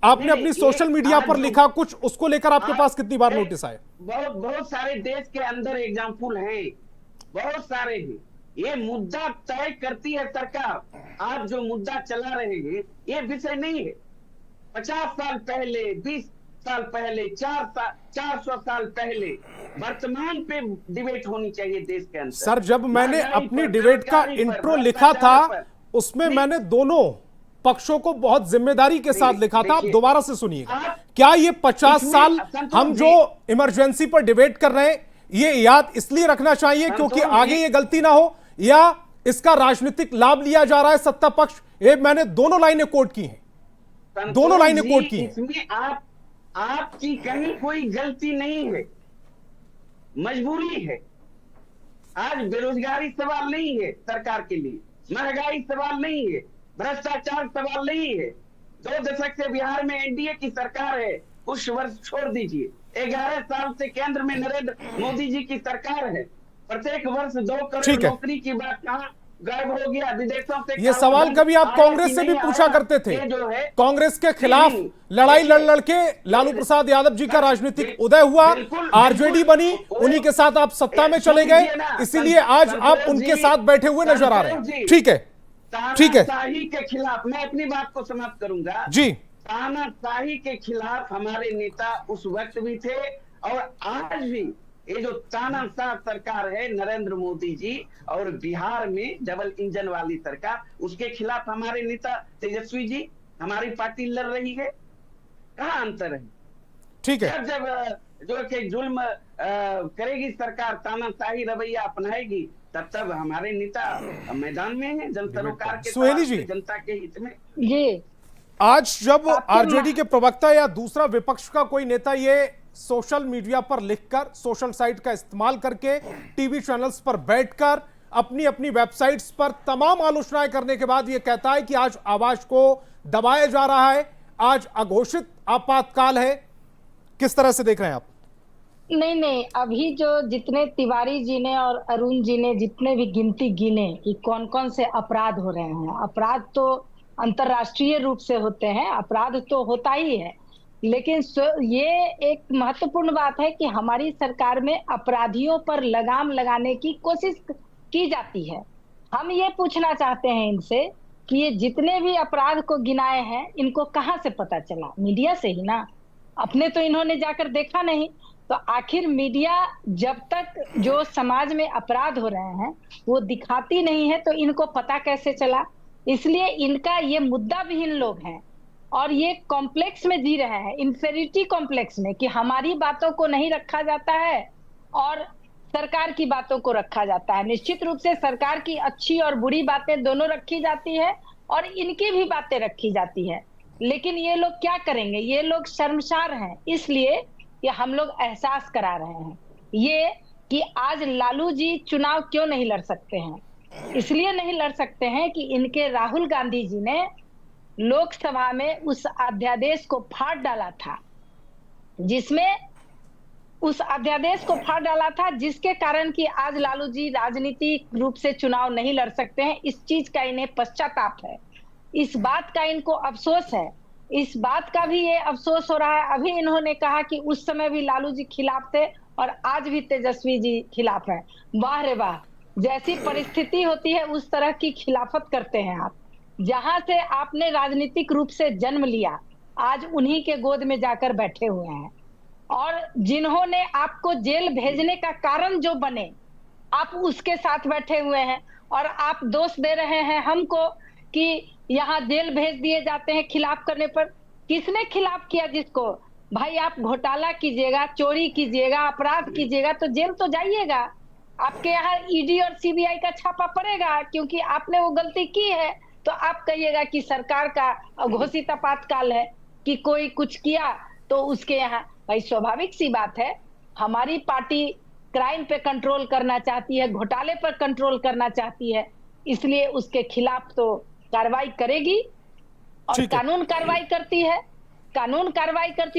आपने अपनी सोशल मीडिया पर लिखा कुछ, उसको लेकर आपके पास कितनी बार नोटिस आया? बहुत सारे देश के अंदर एग्जाम्पल हैं, बहुत सारे हैं। ये मुद्दा तय करती है सरकार। आप जो मुद्दा चला रहे हैं ये विषय नहीं है। 50 साल पहले, 20 साल पहले, 400 साल पहले, वर्तमान पे डिबेट होनी चाहिए देश के अंदर। सर, जब मैंने अपनी डिबेट का इंट्रो लिखा था उसमें मैंने दोनों पक्षों को बहुत जिम्मेदारी के साथ लिखा था। आप दोबारा से सुनिएगा। क्या ये 50 साल हम जो इमरजेंसी पर डिबेट कर रहे हैं, ये याद इसलिए रखना चाहिए क्योंकि आगे ये गलती ना हो, या इसका राजनीतिक लाभ लिया जा रहा है सत्ता पक्ष? ये मैंने दोनों लाइनें कोट की हैं, दोनों लाइनें कोट की हैं। इसमें आपकी कहीं कोई गलती नहीं है, मजबूरी है। आज बेरोजगारी सवाल नहीं है सरकार के लिए, महंगाई सवाल नहीं है, भ्रष्टाचार सवाल नहीं है। 2 दशक से बिहार में एनडीए की सरकार है, कुछ वर्ष छोड़ दीजिए। 11 साल से केंद्र में नरेंद्र मोदी जी की सरकार है। प्रत्येक वर्ष 2 करोड़ नौकरी की बात कहाँ गायब हो गया? विदेशों से ये सवाल कभी आप कांग्रेस से भी पूछा करते थे। कांग्रेस के खिलाफ लड़ाई लड़ के लालू प्रसाद यादव जी का राजनीतिक उदय हुआ, आरजेडी बनी, उन्हीं के साथ आप सत्ता में चले गए, इसीलिए आज आप उनके साथ बैठे हुए नजर आ रहे हैं। ठीक है, ठीक है। तानाशाही के खिलाफ मैं अपनी बात को समाप्त करूंगा जी। तानाशाही के खिलाफ हमारे नेता उस वक्त भी थे और आज भी। ये जो तानाशाह सरकार है नरेंद्र मोदी जी और बिहार में डबल इंजन वाली सरकार, उसके खिलाफ हमारे नेता तेजस्वी जी, हमारी पार्टी लड़ रही है। कहाँ अंतर है? ठीक है। जब जो कि जुल्म करेगी सरकार, तानाशाही रवैया अपनाएगी, तब हमारे नेता मैदान में है जन सरोकार के सुहेली जी, जनता के हित में। जी, आज जब आरजेडी के प्रवक्ता या दूसरा विपक्ष का कोई नेता ये सोशल मीडिया पर लिखकर, सोशल साइट का इस्तेमाल करके, टीवी चैनल्स पर बैठकर, अपनी अपनी वेबसाइट्स पर तमाम आलोचनाएं करने के बाद ये कहता है कि आज आवाज को दबाया जा रहा है, आज अघोषित आपातकाल है, किस तरह से देख रहे हैं आप? नहीं, अभी जो जितने तिवारी जी ने और अरुण जी ने जितने भी गिनती गिने कि कौन कौन से अपराध हो रहे हैं, अपराध तो अंतर्राष्ट्रीय रूप से होते हैं, अपराध तो होता ही है, लेकिन ये एक महत्वपूर्ण बात है कि हमारी सरकार में अपराधियों पर लगाम लगाने की कोशिश की जाती है। हम ये पूछना चाहते हैं इनसे कि ये जितने भी अपराध को गिनाए हैं, इनको कहाँ से पता चला? मीडिया से ही ना। अपने तो इन्होंने जाकर देखा नहीं, तो आखिर मीडिया जब तक जो समाज में अपराध हो रहे हैं वो दिखाती नहीं है तो इनको पता कैसे चला? इसलिए इनका ये मुद्दा विहीन लोग हैं और ये कॉम्प्लेक्स में जी रहे हैं, इंफेरिटी कॉम्प्लेक्स में, कि हमारी बातों को नहीं रखा जाता है और सरकार की बातों को रखा जाता है। निश्चित रूप से सरकार की अच्छी और बुरी बातें दोनों रखी जाती है और इनकी भी बातें रखी जाती है, लेकिन ये लोग क्या करेंगे? ये लोग शर्मसार हैं। इसलिए ये हम लोग एहसास करा रहे हैं ये कि आज लालू जी चुनाव क्यों नहीं लड़ सकते हैं। इसलिए नहीं लड़ सकते हैं कि इनके राहुल गांधी जी ने लोकसभा में उस अध्यादेश को फाड़ डाला था, जिसके कारण कि आज लालू जी राजनीतिक रूप से चुनाव नहीं लड़ सकते हैं। इस चीज का इन्हें पश्चाताप है, इस बात का इनको अफसोस है, इस बात का भी ये अफसोस हो रहा है। अभी इन्होंने कहा कि उस समय भी लालू जी खिलाफ थे और आज भी तेजस्वी जी खिलाफ है। वाह रे वाह, जैसी परिस्थिति होती है उस तरह की खिलाफत करते हैं आप। जहां से आपने राजनीतिक रूप से जन्म लिया, आज उन्हीं के गोद में जाकर बैठे हुए हैं और जिन्होंने आपको जेल भेजने का कारण जो बने, आप उसके साथ बैठे हुए हैं और आप दोष दे रहे हैं हमको कि यहाँ जेल भेज दिए जाते हैं खिलाफ करने पर। किसने खिलाफ किया जिसको? भाई आप घोटाला कीजिएगा, चोरी कीजिएगा, अपराध कीजिएगा तो जेल तो जाइएगा। आपके यहाँ ईडी और सीबीआई का छापा पड़ेगा क्योंकि आपने वो गलती की है। तो आप कहिएगा कि सरकार का घोषित आपातकाल है कि कोई कुछ किया तो उसके यहाँ, भाई स्वाभाविक सी बात है, हमारी पार्टी क्राइम पे कंट्रोल करना चाहती है, घोटाले पर कंट्रोल करना चाहती है, इसलिए उसके खिलाफ तो कार्रवाई करेगी और कानून कार्रवाई करती है,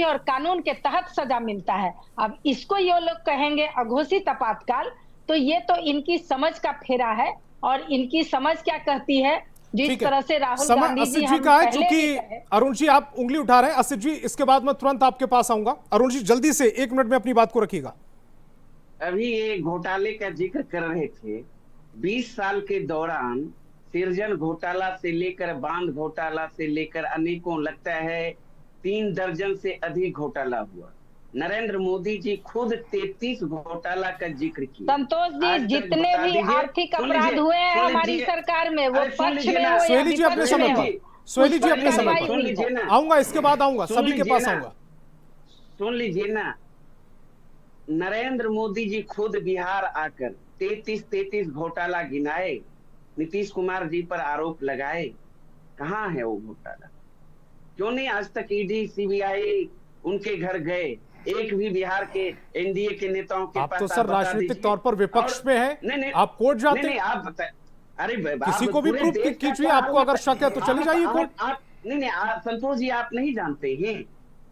और कानून के तहत सजा मिलता है। अब इसको ये लोग कहेंगे अघोषित आपातकाल, तो ये तो इनकी समझ का फेरा है और इनकी समझ क्या कहती है जिस तरह से राहुल गांधी जी हम का है। चूंकि अरुण जी आप उंगली उठा रहे हैं, असित जी इसके बाद मैं तुरंत आपके पास आऊंगा। अरुण जी जल्दी से 1 मिनट में अपनी बात को रखिएगा। अभी ये घोटाले का जिक्र कर रहे थे। 20 साल के दौरान सृजन घोटाला से लेकर बांध घोटाला से लेकर अनेकों, लगता है 3 दर्जन से अधिक घोटाला हुआ। नरेंद्र मोदी जी खुद 33 घोटाला का जिक्र किया। संतोष जी, जितने भी आर्थिक अपराध हुए हैं हमारी सरकार में, वो पक्ष में हो या जी अपने समय पर, सोहेली जी अपने समय पर आऊंगा, इसके बाद आऊंगा, सभी के पास आऊंगा। सुन लीजिए ना, नरेंद्र मोदी जी खुद बिहार आकर 33 घोटाला गिनाए, नीतीश कुमार जी पर आरोप लगाए। कहाँ है वो घोटाला? क्यों नहीं आज तक ईडी सीबीआई उनके घर गए? एक भी बिहार के एनडीए के नेताओं के पास आप तो सर राजनीतिक तौर पर विपक्ष में है, आप कोर्ट जाते हैं? आप बताए, अरे किसी को भी प्रूफ कीजिए, आपको अगर शक है तो चली जाइए कोर्ट। नहीं, संतोष जी आप नहीं जानते हैं,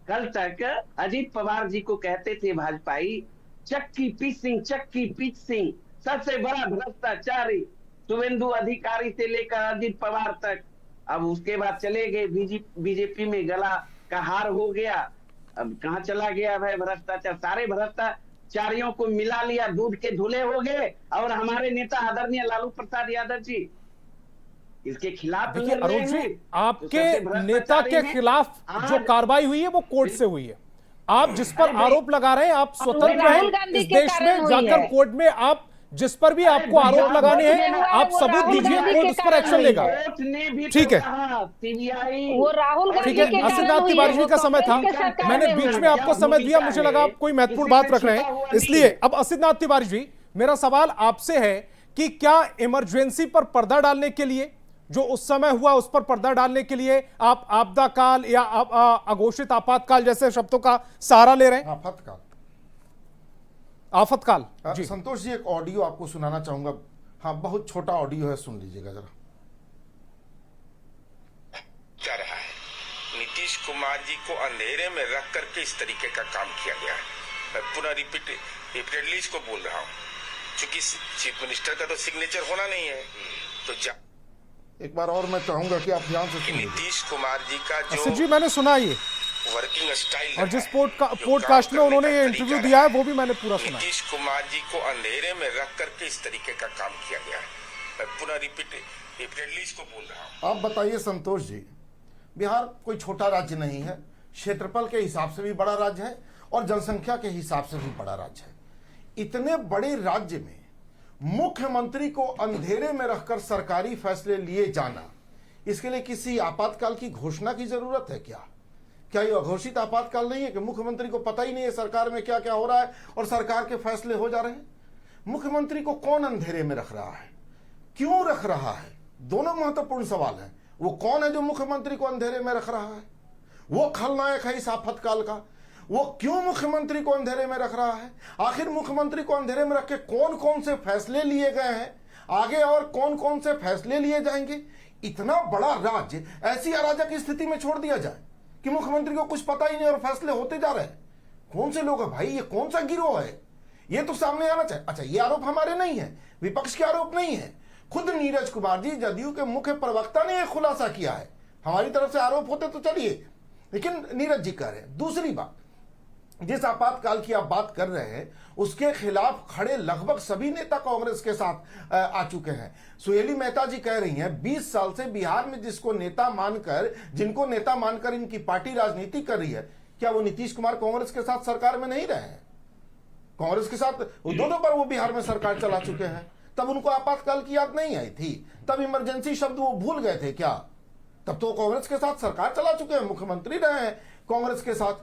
कल तक अजीत पवार जी को कहते थे भाजपाई, चक्की पीच सिंह सबसे बड़ा भ्रष्टाचारी, शुभेंदु अधिकारी से लेकर अजीत पवार तक। अब उसके बाद चले गए बीजेपी में, गला का हार हो गया। अब कहाँ चला गया भाई भ्रष्टाचार? सारे भ्रष्टाचारियों को मिला लिया, दूध के धुले हो गए। और हमारे नेता आदरणीय लालू प्रसाद यादव जी इसके खिलाफ देखिए अरुण जी, आपके नेता के खिलाफ जो कार्रवाई हुई है वो कोर्ट से हुई है। आप जिस पर आरोप लगा रहे हैं, आप स्वतंत्र हैं इस देश में, जाकर कोर्ट में आप जिस पर भी आपको आरोप लगाने हैं आप सबूत दीजिए, कोर्ट उस पर एक्शन लेगा। ठीक है, वो राहुल ठीक है। असित तिवारी जी का समय था, मैंने बीच में आपको समय दिया, मुझे लगा आप कोई महत्वपूर्ण बात रख रहे हैं, इसलिए अब असित तिवारी जी मेरा सवाल आपसे है कि क्या इमरजेंसी पर पर्दा डालने के लिए, जो उस समय हुआ उस पर पर्दा डालने के लिए आप आपदा काल या अघोषित आपातकाल जैसे शब्दों का सहारा ले रहे हैं? आफतकाल। जी संतोष जी, एक ऑडियो आपको सुनाना चाहूंगा। हाँ, बहुत छोटा ऑडियो है, सुन लीजिएगा जरा। क्या रहा है, नीतीश कुमार जी को अंधेरे में रख करके इस तरीके का काम किया गया है। मैं पुनः रिपीटेडली इसको बोल रहा हूँ, क्योंकि चीफ मिनिस्टर का तो सिग्नेचर होना नहीं है। तो एक बार और मैं चाहूंगा कि आप ध्यान से सुनिए। नीतीश कुमार जी का जो जी मैंने सुना ये वर्किंग स्टाइल और जिस पॉडकास्ट में उन्होंने ये इंटरव्यू दिया है वो भी मैंने पूरा सुना। नीतीश कुमार जी को अंधेरे में रख करके इस तरीके का काम किया गया है। मैं पुनः रिपीटेडली इसको बोल रहा हूँ। आप बताइए संतोष जी, बिहार कोई छोटा राज्य नहीं है, क्षेत्रफल के हिसाब से भी बड़ा राज्य है और जनसंख्या के हिसाब से भी बड़ा राज्य है। इतने बड़े राज्य में मुख्यमंत्री को अंधेरे में रखकर सरकारी फैसले लिए जाना, इसके लिए किसी आपातकाल की घोषणा की जरूरत है क्या? क्या यह अघोषित आपातकाल नहीं है कि मुख्यमंत्री को पता ही नहीं है सरकार में क्या क्या हो रहा है और सरकार के फैसले हो जा रहे हैं? मुख्यमंत्री को कौन अंधेरे में रख रहा है, क्यों रख रहा है? दोनों महत्वपूर्ण सवाल हैं। वो कौन है जो मुख्यमंत्री को अंधेरे में रख रहा है? वो खलनायक है इस आफतकाल का। वो क्यों मुख्यमंत्री को अंधेरे में रख रहा है? आखिर मुख्यमंत्री को अंधेरे में रख के कौन कौन से फैसले लिए गए हैं, आगे और कौन कौन से फैसले लिए जाएंगे? इतना बड़ा राज्य ऐसी अराजक स्थिति में छोड़ दिया जाए कि मुख्यमंत्री को कुछ पता ही नहीं और फैसले होते जा रहे हैं। कौन से लोग हैं भाई, ये कौन सा गिरोह है? ये तो सामने आना चाहिए। अच्छा, ये आरोप हमारे नहीं है, विपक्ष के आरोप नहीं है, खुद नीरज कुमार जी जदयू के मुख्य प्रवक्ता ने यह खुलासा किया है। हमारी तरफ से आरोप होते तो चलिए, लेकिन नीरज जी कह रहे हैं। दूसरी बात, जिस आपातकाल की आप बात कर रहे हैं उसके खिलाफ खड़े लगभग सभी नेता कांग्रेस के साथ आ चुके हैं। सुहेली मेहता जी कह रही हैं 20 साल से बिहार में जिनको नेता मानकर इनकी पार्टी राजनीति कर रही है, क्या वो नीतीश कुमार कांग्रेस के साथ सरकार में नहीं रहे हैं? कांग्रेस के साथ दोनों बार वो बिहार में सरकार चला चुके हैं। तब उनको आपातकाल की याद नहीं आई थी, तब इमरजेंसी शब्द वो भूल गए थे क्या? तब तो कांग्रेस के साथ सरकार चला चुके हैं, मुख्यमंत्री रहे हैं कांग्रेस के साथ।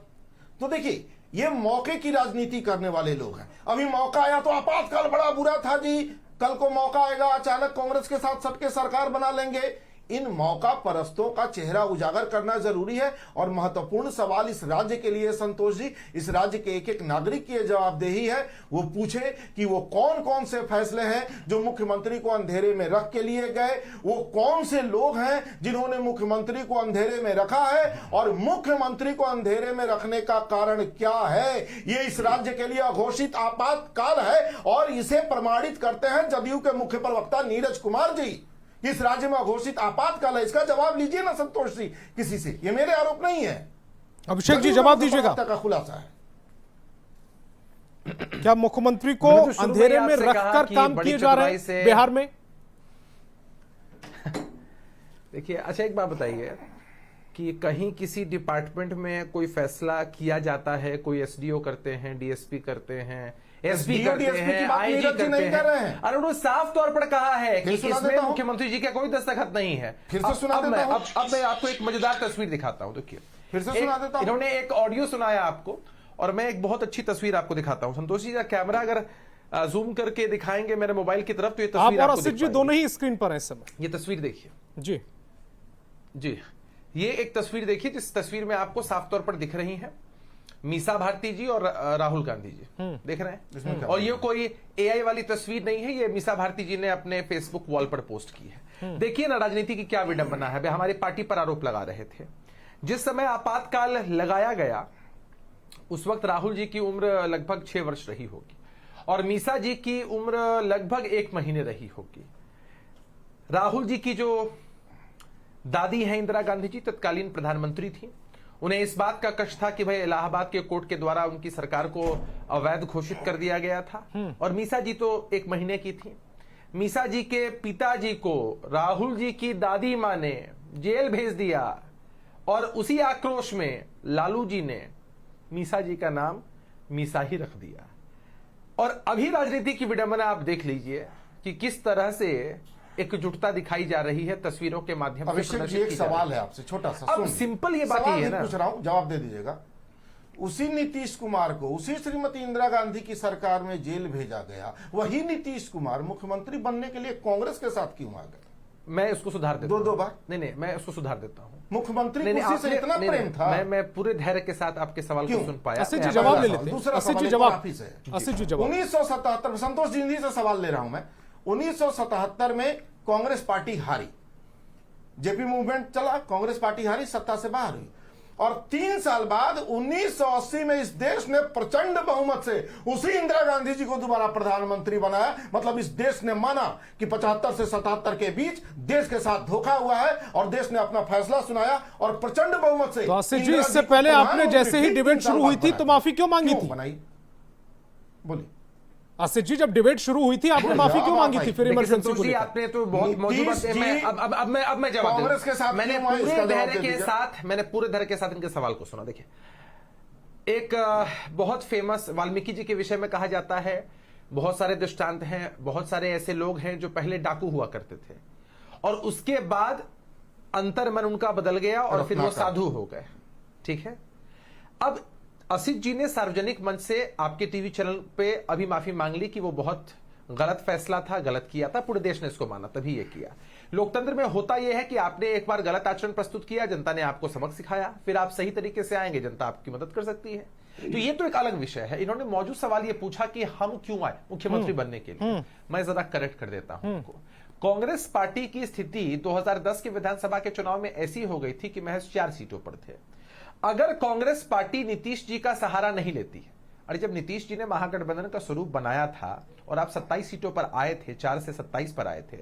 तो देखिए, ये मौके की राजनीति करने वाले लोग हैं। अभी मौका आया तो आपातकाल बड़ा बुरा था जी, कल को मौका आएगा अचानक कांग्रेस के साथ सटके सरकार बना लेंगे। इन मौका परस्तों का चेहरा उजागर करना जरूरी है। और महत्वपूर्ण सवाल इस राज्य के लिए संतोष जी, इस राज्य के एक एक नागरिक की जवाबदेही है, वो पूछे कि वो कौन कौन से फैसले हैं जो मुख्यमंत्री को अंधेरे में रख के लिए गए, वो कौन से लोग हैं जिन्होंने मुख्यमंत्री को अंधेरे में रखा है, और मुख्यमंत्री को अंधेरे में रखने का कारण क्या है। ये इस राज्य के लिए अघोषित आपातकाल है और इसे प्रमाणित करते हैं जदयू के मुख्य प्रवक्ता नीरज कुमार जी। इस राज्य में घोषित आपातकाल है, इसका जवाब लीजिए ना संतोष जी किसी से। ये मेरे आरोप नहीं है, अभिषेक जी जवाब दीजिएगा। का खुलासा है। क्या मुख्यमंत्री को अंधेरे में रखकर काम किए जा रहे हैं बिहार में? देखिए, अच्छा एक बात बताइए कि कहीं किसी डिपार्टमेंट में कोई फैसला किया जाता है, कोई एसडीओ करते हैं, डीएसपी करते हैं, एसपी करते हैं, आईजी करते हैं, और उन्होंने साफ तौर पर कहा है कि इसमें मुख्यमंत्री जी का कोई दस्तखत नहीं है। फिर से सुना देता हूं। अब मैं आपको एक मजेदार तस्वीर दिखाता हूं। देखिए, फिर से सुना देता हूं। इन्होंने एक ऑडियो सुनाया आपको और मैं एक बहुत अच्छी तस्वीर आपको दिखाता हूं। संतोष जी का कैमरा अगर जूम करके दिखाएंगे मेरे मोबाइल की तरफ तो ये तस्वीर आप और असित जी दोनों ही स्क्रीन पर हैं इस समय। ये तस्वीर देखिए जी जी, ये एक तस्वीर देखिए जिस तस्वीर में आपको साफ तौर पर दिख रही हैं मीसा भारती जी और राहुल गांधी जी, देख रहे हैं। और ये कोई एआई वाली तस्वीर नहीं है, ये मीसा भारती जी ने अपने फेसबुक वॉल पर पोस्ट की है। देखिए ना राजनीति की क्या विडंबना है। हमारी पार्टी पर आरोप लगा रहे थे। जिस समय आपातकाल लगाया गया उस वक्त राहुल जी की उम्र लगभग 6 वर्ष रही होगी और मीसा जी की उम्र लगभग 1 महीने रही होगी। राहुल जी की जो दादी हैं इंदिरा गांधी जी, तत्कालीन प्रधानमंत्री थी। उन्हें इस बात का कष्ट था कि भाई इलाहाबाद के कोर्ट के द्वारा उनकी सरकार को अवैध घोषित कर दिया गया था और मीसा जी तो 1 महीने की थी। मीसा जी के पिताजी को राहुल जी की दादी मां ने जेल भेज दिया और उसी आक्रोश में लालू जी ने मीसा जी का नाम मीसा ही रख दिया। और अभी राजनीति की विडंबना आप देख लीजिए कि किस तरह से एकजुटता दिखाई जा रही है तस्वीरों के माध्यम से। अभिषेक जी एक सवाल है आपसे छोटा सा, अब सिंपल ये बात ही है ना, पूछ रहा हूं, जवाब दे दीजिएगा। उसी नीतीश कुमार को उसी श्रीमती इंदिरा गांधी की सरकार में जेल भेजा गया, वही नीतीश कुमार मुख्यमंत्री बनने के लिए कांग्रेस के साथ क्यों आ गए? मैं उसको सुधार देता हूं। 2 बार नहीं, मैं उसको सुधार देता हूं। मुख्यमंत्री कुर्सी से इतना प्रेम था। मैं पूरे धैर्य के साथ आपके सवाल को सुन पाया। असित जी जवाब ले लेते हैं। दूसरा असित जी जवाब 1977 संतोष जी से सवाल ले रहा हूं मैं। 1977 में कांग्रेस पार्टी हारी, जेपी मूवमेंट चला, कांग्रेस पार्टी हारी, सत्ता से बाहर हुई और 3 साल बाद 1980 में इस देश ने प्रचंड बहुमत से उसी इंदिरा गांधी जी को दोबारा प्रधानमंत्री बनाया। मतलब इस देश ने माना कि 75 से 77 के बीच देश के साथ धोखा हुआ है और देश ने अपना फैसला सुनाया और प्रचंड बहुमत से। तो असित जी, इससे पहले आपने जैसे ही डिबेट शुरू हुई थी तो माफी क्यों मांगी थी? बोलिए असित जी, जब डिबेट शुरू हुई थी आपने माफी क्यों मांगी थी? फिर इमरजेंसी को लेकर आपने तो बहुत मौजूद अब मैं जवाब कांग्रेस के साथ मैंने पूरे धैर्य के साथ इनके सवाल को सुना। देखिए, एक बहुत फेमस वाल्मीकि जी के विषय में कहा जाता है, बहुत सारे दृष्टांत हैं, बहुत सारे ऐसे लोग हैं जो पहले डाकू हुआ करते थे और उसके बाद अंतर्मन उनका बदल गया और फिर वो साधु हो गए। ठीक है, अब असित जी ने सार्वजनिक मंच से आपके टीवी चैनल पे अभी माफी मांग ली कि वो बहुत गलत फैसला था, गलत किया था, पूरे देश ने इसको माना, तभी ये किया। लोकतंत्र में होता यह है कि आपने एक बार गलत आचरण प्रस्तुत किया, जनता ने आपको सबक सिखाया, फिर आप सही तरीके से आएंगे, जनता आपकी मदद कर सकती है। तो ये तो एक अलग विषय है। इन्होंने मौजूद सवाल ये पूछा कि हम क्यों आए मुख्यमंत्री बनने के लिए। मैं जरा करेक्ट कर देता हूं आपको। कांग्रेस पार्टी की स्थिति 2010 के विधानसभा के चुनाव में ऐसी हो गई थी कि महज 4 सीटों पर थे। अगर कांग्रेस पार्टी नीतीश जी का सहारा नहीं लेती, अरे जब नीतीश जी ने महागठबंधन का स्वरूप बनाया था और आप 27 सीटों पर आए थे, 4 से 27 पर आए थे,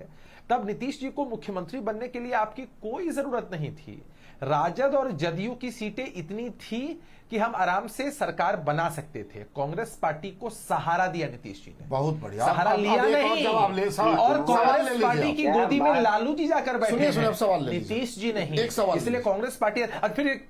तब नीतीश जी को मुख्यमंत्री बनने के लिए आपकी कोई जरूरत नहीं थी। राजद और जदयू की सीटें इतनी थी कि हम आराम से सरकार बना सकते थे। कांग्रेस पार्टी को सहारा दिया नीतीश जी ने, बहुत बढ़िया, सहारा लिया नहीं, और कांग्रेस पार्टी की गोदी में लालू जी जाकर बैठे हैं, नीतीश जी नहीं। इसलिए कांग्रेस पार्टी,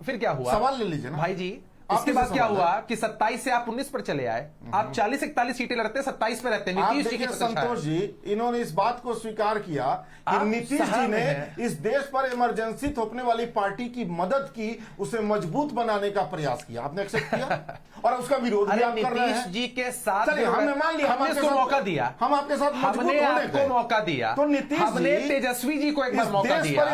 फिर क्या हुआ, सवाल ले लीजिए ना भाई जी। इसके बाद क्या हुआ कि 27 से आप 19 पर चले आए, आप 40-41 सीटें लड़ते, 27 पे रहते। नीतीश जी की संतोष जी, इन्होंने इस बात को स्वीकार किया कि नीतीश जी ने इस देश पर इमरजेंसी थोपने वाली पार्टी की मदद की, उसे मजबूत बनाने का प्रयास किया, आपने एक्सेप्ट किया और उसका विरोध भी आप कर रहे हैं। नीतीश जी के साथ हमने मान लिया, हमने उसको मौका दिया, हम आपके साथ हमने आपको मौका दिया, तो नीतीश हमने तेजस्वी जी को एक बार मौका दिया,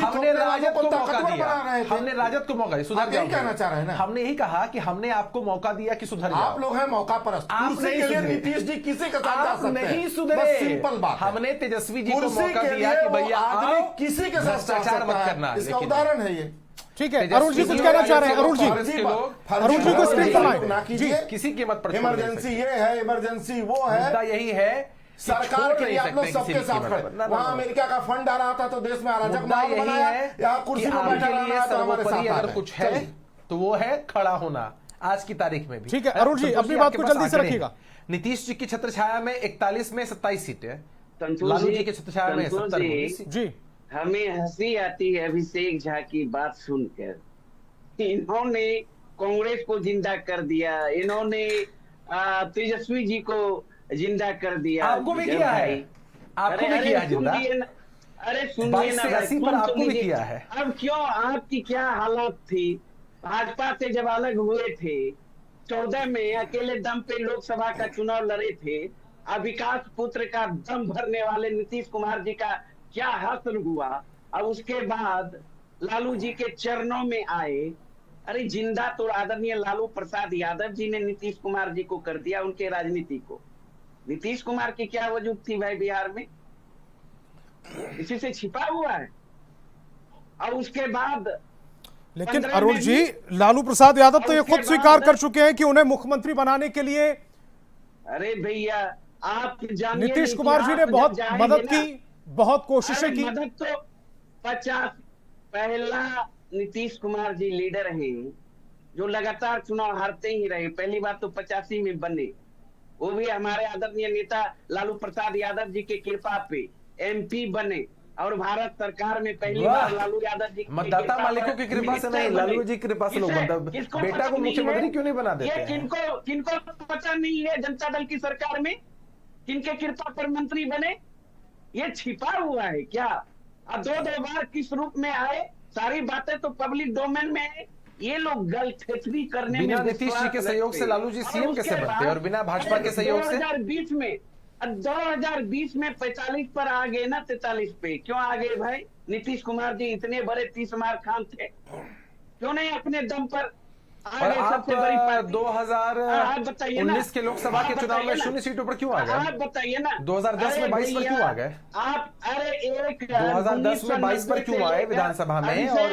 हमने राजद को मौका दिया, हमने राजद को मौका दिया, सुधर जाओ, कहना चाह रहे हैं ना। हमने ही कहा कि हमने आपको मौका दिया कि सुधर जाओ। आप लोग हैं मौका परस्त, आप नहीं सुधरे, नीतीश जी किसी के साथ जा सकते हैं, नहीं सुधरे, सिंपल बात। हमने तेजस्वी जी को मौका दिया कि भैया आदमी किसी के साथ भ्रष्टाचार मत करना, इसका उदाहरण है ये। ठीक है, अरुण जी कुछ कहना चाह रहे हैं। अरुण जी को स्क्रीन पर लाएं। किसी कीमत पर इमरजेंसी ये है, इमरजेंसी वो है, मुद्दा यही है सरकार के लिए आप लोग सबके साथ खड़े। वहां अमेरिका का फंड आ रहा था तो देश में अराजक माहौल बनाया, यहाँ कुर्सी पर बैठा रहा तो हमारे साथ अगर कुछ है तो वो है खड़ा होना, आज की तारीख में भी। ठीक है अरुण जी, अपनी बात को जल्दी से रखिएगा। नीतीश जी की छत्र छाया में 41 में 27 सीटें, लालू जी की छत्र छाया में 70 जी। हमें हंसी आती है अभिषेक झा की बात सुनकर। इन्होंने कांग्रेस को जिंदा कर दिया, इन्होंने तेजस्वी जी को जिंदा कर दिया। आपको भी किया है, आपको भी किया जिंदा। अरे सुनिए ना, आपको भी किया है। अब क्यों, आपकी क्या हालत थी भाजपा से जब अलग हुए थे, 14 में अकेले दम पे लोकसभा का चुनाव लड़े थे। अब विकास पुत्र का दम भरने वाले नीतीश कुमार जी का क्या हासिल हुआ। अब उसके बाद लालू जी के चरणों में आए। अरे जिंदा तो आदरणीय लालू प्रसाद यादव जी ने नीतीश कुमार जी को कर दिया, उनके राजनीति को। नीतीश कुमार की क्या वजूद थी भाई बिहार में, इसी से छिपा हुआ है। और उसके बाद लेकिन अरुण जी, लालू प्रसाद यादव तो ये खुद स्वीकार कर चुके हैं कि उन्हें मुख्यमंत्री बनाने के लिए अरे भैया आप जानिए नीतीश कुमार जी ने बहुत मदद की, बहुत कोशिशें की। मदद तो 50 पहला नीतीश कुमार जी लीडर हैं जो लगातार चुनाव हारते ही रहे। पहली बार तो 85 में बने, वो भी हमारे आदरणीय नेता लालू प्रसाद यादव जी की कृपा पे MP बने। और भारत सरकार में पहली बार लालू यादव जी मतदाता मालिकों की कृपा से नहीं, लालू जी की कृपा से लोग बेटा को मुख्यमंत्री क्यों नहीं बना देते? किनको पता नहीं है जनता दल की सरकार में किनके कृपा पर मंत्री बने, ये छिपा हुआ है क्या? अब 2 बार किस रूप में आए, सारी बातें तो पब्लिक डोमेन में है। ये लोग गलतफहमी करने में बिना नीतीश जी के सहयोग से लालू जी CM कैसे बनते और बिना भाजपा के सहयोग से? 2020 में 45 पर आ गए ना, 43 पे क्यों आ गए भाई? नीतीश कुमार जी इतने बड़े 30 मार खान थे, क्यों नहीं अपने दम पर आ गए? सबसे बड़ी पार्टी 2019 के लोकसभा के चुनाव में 0 सीटों पर क्यों आ गए? आप बताइए ना। 2010 में 22 पर क्यों आ गए? आप 2010 में 22 पर क्यों आए विधानसभा में, और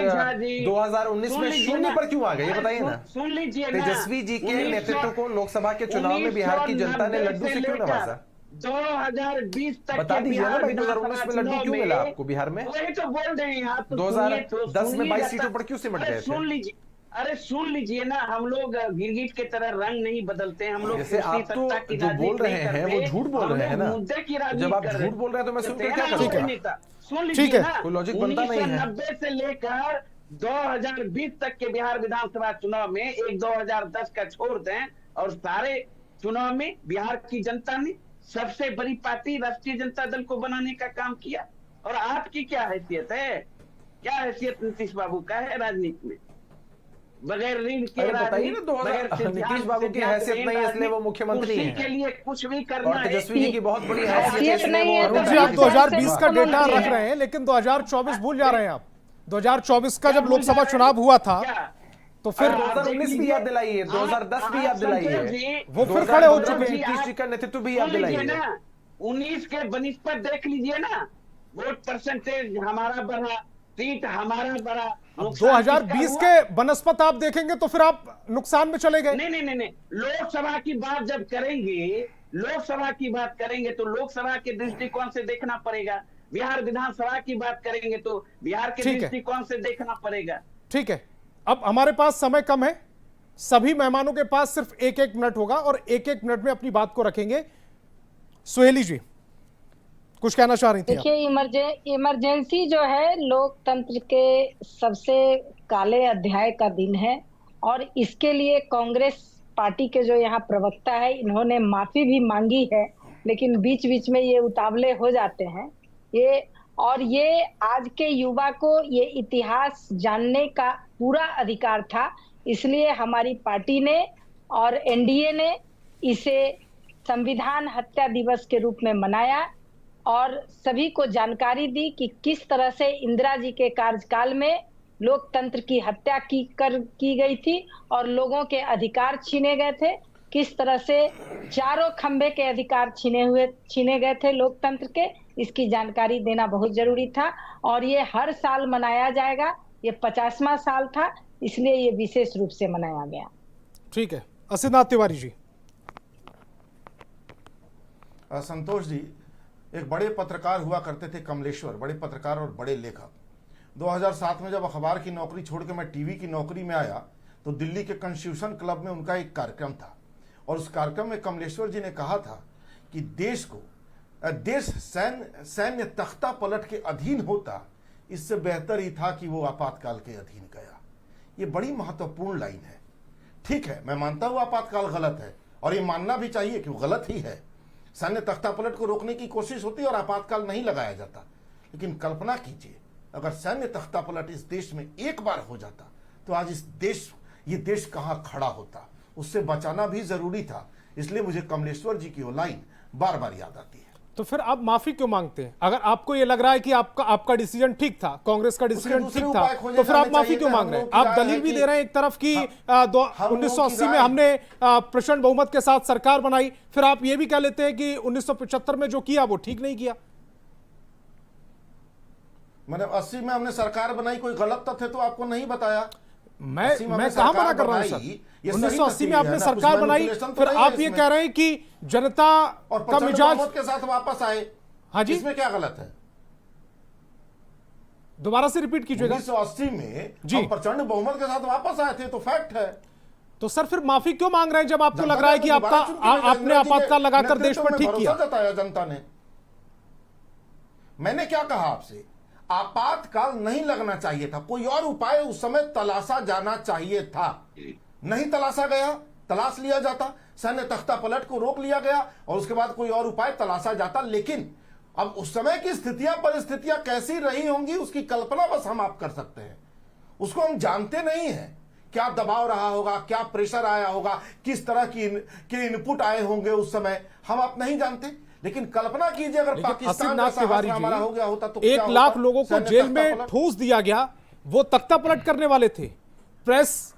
2019 में 0 पर क्यों आ गए, ये बताइए ना। सुन लीजिए, तेजस्वी जी के नेतृत्व को लोकसभा के चुनाव में बिहार की जनता ने लड्डू से क्यों नवाजा? 2020 तक बता दीजिए ना भाई, 2019 में लड्डू क्यों मिला आपको बिहार में? वही तो बोल रहे हैं आप। 2010 में 22 सीटों पर क्यों सिमट गए थे? सुन लीजिए ना, हम लोग गिरगिट के तरह रंग नहीं बदलते, हम लोग जैसे आप तो जो बोल रहे हैं वो झूठ बोल रहे हैं ना। जब आप झूठ बोल रहे हैं तो मैं सुनकर क्या करूंगा? सुन लीजिए ना, कोई लॉजिक बनता नहीं है। 1990 से लेकर 2020 तक के बिहार विधानसभा चुनाव में एक 2010 का छोड़ दें और सारे चुनाव में बिहार की जनता ने सबसे बड़ी पार्टी राष्ट्रीय जनता दल को बनाने का काम किया। और आपकी क्या हैसियत है, क्या हैसियत नीतीश बाबू का है राजनीति में? बगैर ऋण के बताइए ना, नीतीश बाबू की हैसियत नहीं है इसलिए वो मुख्यमंत्री हैं। के लिए कुछ भी करना और तेजस्वी जी की बहुत बड़ी हैसियत नहीं है। अरुण जी, आप 2020 का डेटा रख रहे हैं लेकिन 2024 भूल जा रहे हैं आप। 2024 का जब लोकसभा चुनाव हुआ था तो फिर 2019 भी याद दिलाइए, 2010 भी याद दिलाइए, वो फिर खड़े हो चुके हैं। नीतीश जी का नेतृत्व भी याद दिलाइए ना। 19 के बनिस्पत देख लीजिए ना, वोट परसेंटेज हमारा बढ़ा, सीट हमारा बढ़ा। 2020 के बनस्पत आप देखेंगे तो फिर आप नुकसान में चले गए। नहीं, लोकसभा की बात जब करेंगे, लोकसभा की बात करेंगे तो लोकसभा के दृष्टिकोण से देखना पड़ेगा। बिहार विधानसभा की बात करेंगे तो बिहार के दृष्टिकोण से देखना पड़ेगा। ठीक है, अब हमारे पास समय कम है, सभी मेहमानों के पास सिर्फ 1-1 मिनट होगा और 1-1 मिनट में अपनी बात को रखेंगे। सुहेली जी कुछ कहना चाह रही थी? देखिए, इमरजेंसी जो है लोकतंत्र के सबसे काले अध्याय का दिन है और इसके लिए कांग्रेस पार्टी के जो यहाँ प्रवक्ता है इन्होंने माफी भी मांगी है, लेकिन बीच बीच में ये उतावले हो जाते हैं। ये आज के युवा को ये इतिहास जानने का पूरा अधिकार था, इसलिए हमारी पार्टी ने और एनडीए ने इसे संविधान हत्या दिवस के रूप में मनाया और सभी को जानकारी दी कि किस तरह से इंदिरा जी के कार्यकाल में लोकतंत्र की हत्या की गई थी और लोगों के अधिकार छीने गए थे, किस तरह से चारों खंबे के अधिकार छीने गए थे लोकतंत्र के। इसकी जानकारी देना बहुत जरूरी था और ये हर साल मनाया जाएगा। ये 50वां साल था, इसलिए ये विशेष रूप से मनाया गया। ठीक है, असितनाथ तिवारी जी। संतोष जी, एक बड़े पत्रकार हुआ करते थे कमलेश्वर, बड़े पत्रकार और बड़े लेखक। 2007 में जब अखबार की नौकरी छोड़ के मैं टीवी की नौकरी में आया तो दिल्ली के कॉन्स्टिट्यूशन क्लब में उनका एक कार्यक्रम था और उस कार्यक्रम में कमलेश्वर जी ने कहा था कि देश सैन्य तख्ता पलट के अधीन होता, इससे बेहतर ही था कि वो आपातकाल के अधीन गया। ये बड़ी महत्वपूर्ण लाइन है। ठीक है, मैं मानता हूं आपातकाल गलत है और ये मानना भी चाहिए कि वो गलत ही है। सैन्य तख्ता पलट को रोकने की कोशिश होती और आपातकाल नहीं लगाया जाता, लेकिन कल्पना कीजिए अगर सैन्य तख्ता पलट इस देश में एक बार हो जाता तो आज ये देश कहां खड़ा होता। उससे बचाना भी जरूरी था, इसलिए मुझे कमलेश्वर जी की वो लाइन बार बार याद आती है। तो फिर आप माफी क्यों मांगते हैं? अगर आपको ये लग रहा है कि आपका डिसीजन ठीक था, कांग्रेस का डिसीजन ठीक था, तो फिर आप माफी क्यों मांग रहे हैं? आप दलील भी दे रहे हैं एक तरफ की 1980 में हमने प्रचंड बहुमत के साथ सरकार बनाई, फिर आप ये भी कह लेते हैं कि 1975 में जो किया वो ठीक नहीं किया। मैंने 80 में हमने सरकार बनाई, कोई गलत तथ्य तो आपको नहीं बताया। मैं कहां मना कर रहा हूं सर? 1980 में आपने सरकार बनाई, फिर आप ये कह रहे हैं कि जनता का मिजाज के साथ वापस आए। हाँ जी, इसमें क्या गलत है? दोबारा से रिपीट कीजिएगा। 1980 में हम प्रचंड बहुमत के साथ वापस आए थे, तो फैक्ट है। तो सर फिर माफी क्यों मांग रहे हैं जब आपको लग रहा है कि आपने आपातकाल लगाकर देश पर ठीक किया? जताया जनता ने। मैंने क्या कहा आपसे? आपातकाल नहीं लगना चाहिए था, कोई और उपाय उस समय तलाशा जाना चाहिए था। नहीं तलाशा गया, तलाश लिया जाता, सैन्य तख्ता पलट को रोक लिया गया और उसके बाद कोई और उपाय तलाशा जाता। लेकिन अब उस समय की स्थितियां परिस्थितियां कैसी रही होंगी उसकी कल्पना बस हम आप कर सकते हैं। उसको हम जानते नहीं हैं, क्या दबाव रहा होगा, क्या प्रेशर आया होगा, किस तरह के इनपुट आए होंगे उस समय, हम आप नहीं जानते। लेकिन कल्पना कीजिए अगर पाकिस्तान हमारा हो गया होता तो 1 लाख लोगों को जेल में ठूस दिया गया, वो तख्ता पलट करने वाले थे। प्रेस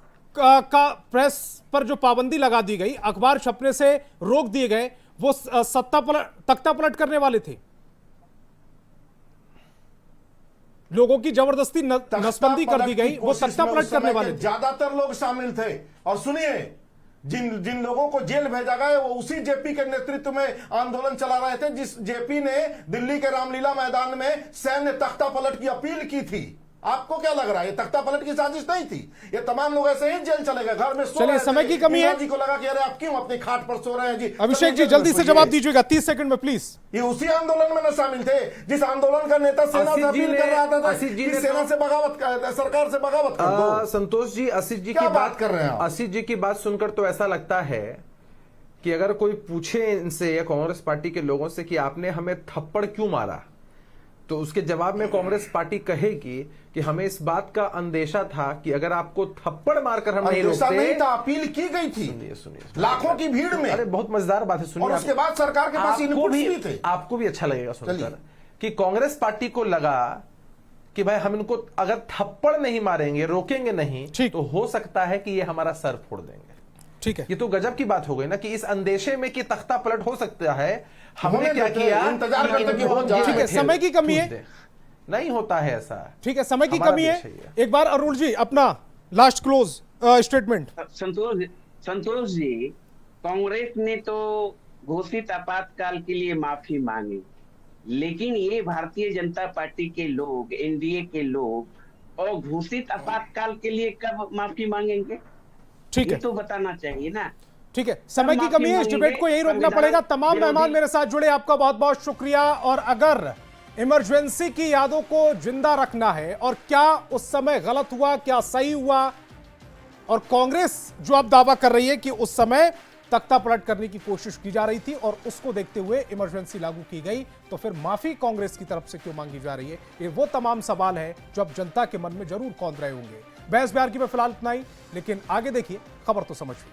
पर जो पाबंदी लगा दी गई, अखबार छपने से रोक दिए गए, वो तख्ता पलट करने वाले थे। लोगों की जबरदस्ती नसबंदी कर दी गई, वो तख्ता पलट करने वाले थे। ज्यादातर लोग शामिल थे। और सुनिए, जिन लोगों को जेल भेजा गया वो उसी जेपी के नेतृत्व में आंदोलन चला रहे थे जिस जेपी ने दिल्ली के रामलीला मैदान में सैन्य तख्ता पलट की अपील की थी। आपको क्या लग रहा है ये तख्ता पलट की साजिश नहीं थी? ये तमाम लोग ऐसे ही जेल चले गए, घर में सो चलिए, रहे थे। समय की कमी है। जी को लगा कि अरे आप क्यों अपनी खाट पर सो रहे हैं जी? अभिषेक जी जल्दी से जवाब दीजिएगा, 30 सेकंड में प्लीज। ये उसी आंदोलन में न शामिल थे जिस आंदोलन का नेता सेना से अपील कर रहा था कि सेना से बगावत कर, सरकार से बगावत कर दो। संतोष जी, आशीष जी क्या की बात कर रहे हैं आप? आशीष जी की बात सुनकर तो ऐसा लगता है कि अगर कोई पूछे इनसे या कांग्रेस पार्टी के लोगों से कि आपने हमें थप्पड़ क्यों मारा, तो उसके जवाब में कांग्रेस पार्टी कहेगी कि हमें इस बात का अंदेशा था कि अगर आपको थप्पड़ मारकर हम नहीं रोकते। नहीं था, अपील की गई थी सुनिए लाखों की भीड़ में। अरे बहुत मजेदार बात है, सुनिए। और उसके बाद सरकार के पास इनपुट्स भी थे। आपको भी अच्छा लगेगा सुनकर कि कांग्रेस पार्टी को लगा कि भाई हम इनको अगर थप्पड़ नहीं मारेंगे, रोकेंगे नहीं, तो हो सकता है कि ये हमारा सर फोड़ देंगे। ठीक है, ये तो गजब की बात हो गई ना कि इस अंदेशे में कि तख्ता पलट हो सकता है, हमने क्या किया, इंतजार करते कि हो जाए। ठीक है, समय की कमी है, नहीं होता है ऐसा। ठीक है, समय की कमी है। एक बार अरुण जी अपना last close statement. Santosh ji, Congress ने तो घोषित आपातकाल के लिए माफी मांगी, लेकिन ये भारतीय जनता पार्टी के लोग, एनडीए के लोग और घोषित आपातकाल के लिए कब माफी मांगेंगे? ठीक है, तो बताना चाहिए ना। ठीक है, समय की कमी है, इस डिबेट को यही रोकना पड़ेगा। तमाम मेहमान मेरे साथ जुड़े, आपका बहुत बहुत शुक्रिया। और अगर इमरजेंसी की यादों को जिंदा रखना है और क्या उस समय गलत हुआ, क्या सही हुआ, और कांग्रेस जो अब दावा कर रही है कि उस समय तख्ता पलट करने की कोशिश की जा रही थी और उसको देखते हुए इमरजेंसी लागू की गई, तो फिर माफी कांग्रेस की तरफ से क्यों मांगी जा रही है? ये वो तमाम सवाल है जो अब जनता के मन में जरूर कौंध रहे होंगे। बहस बिहार की में फिलहाल इतना ही, लेकिन आगे देखिए, खबर तो समझिए।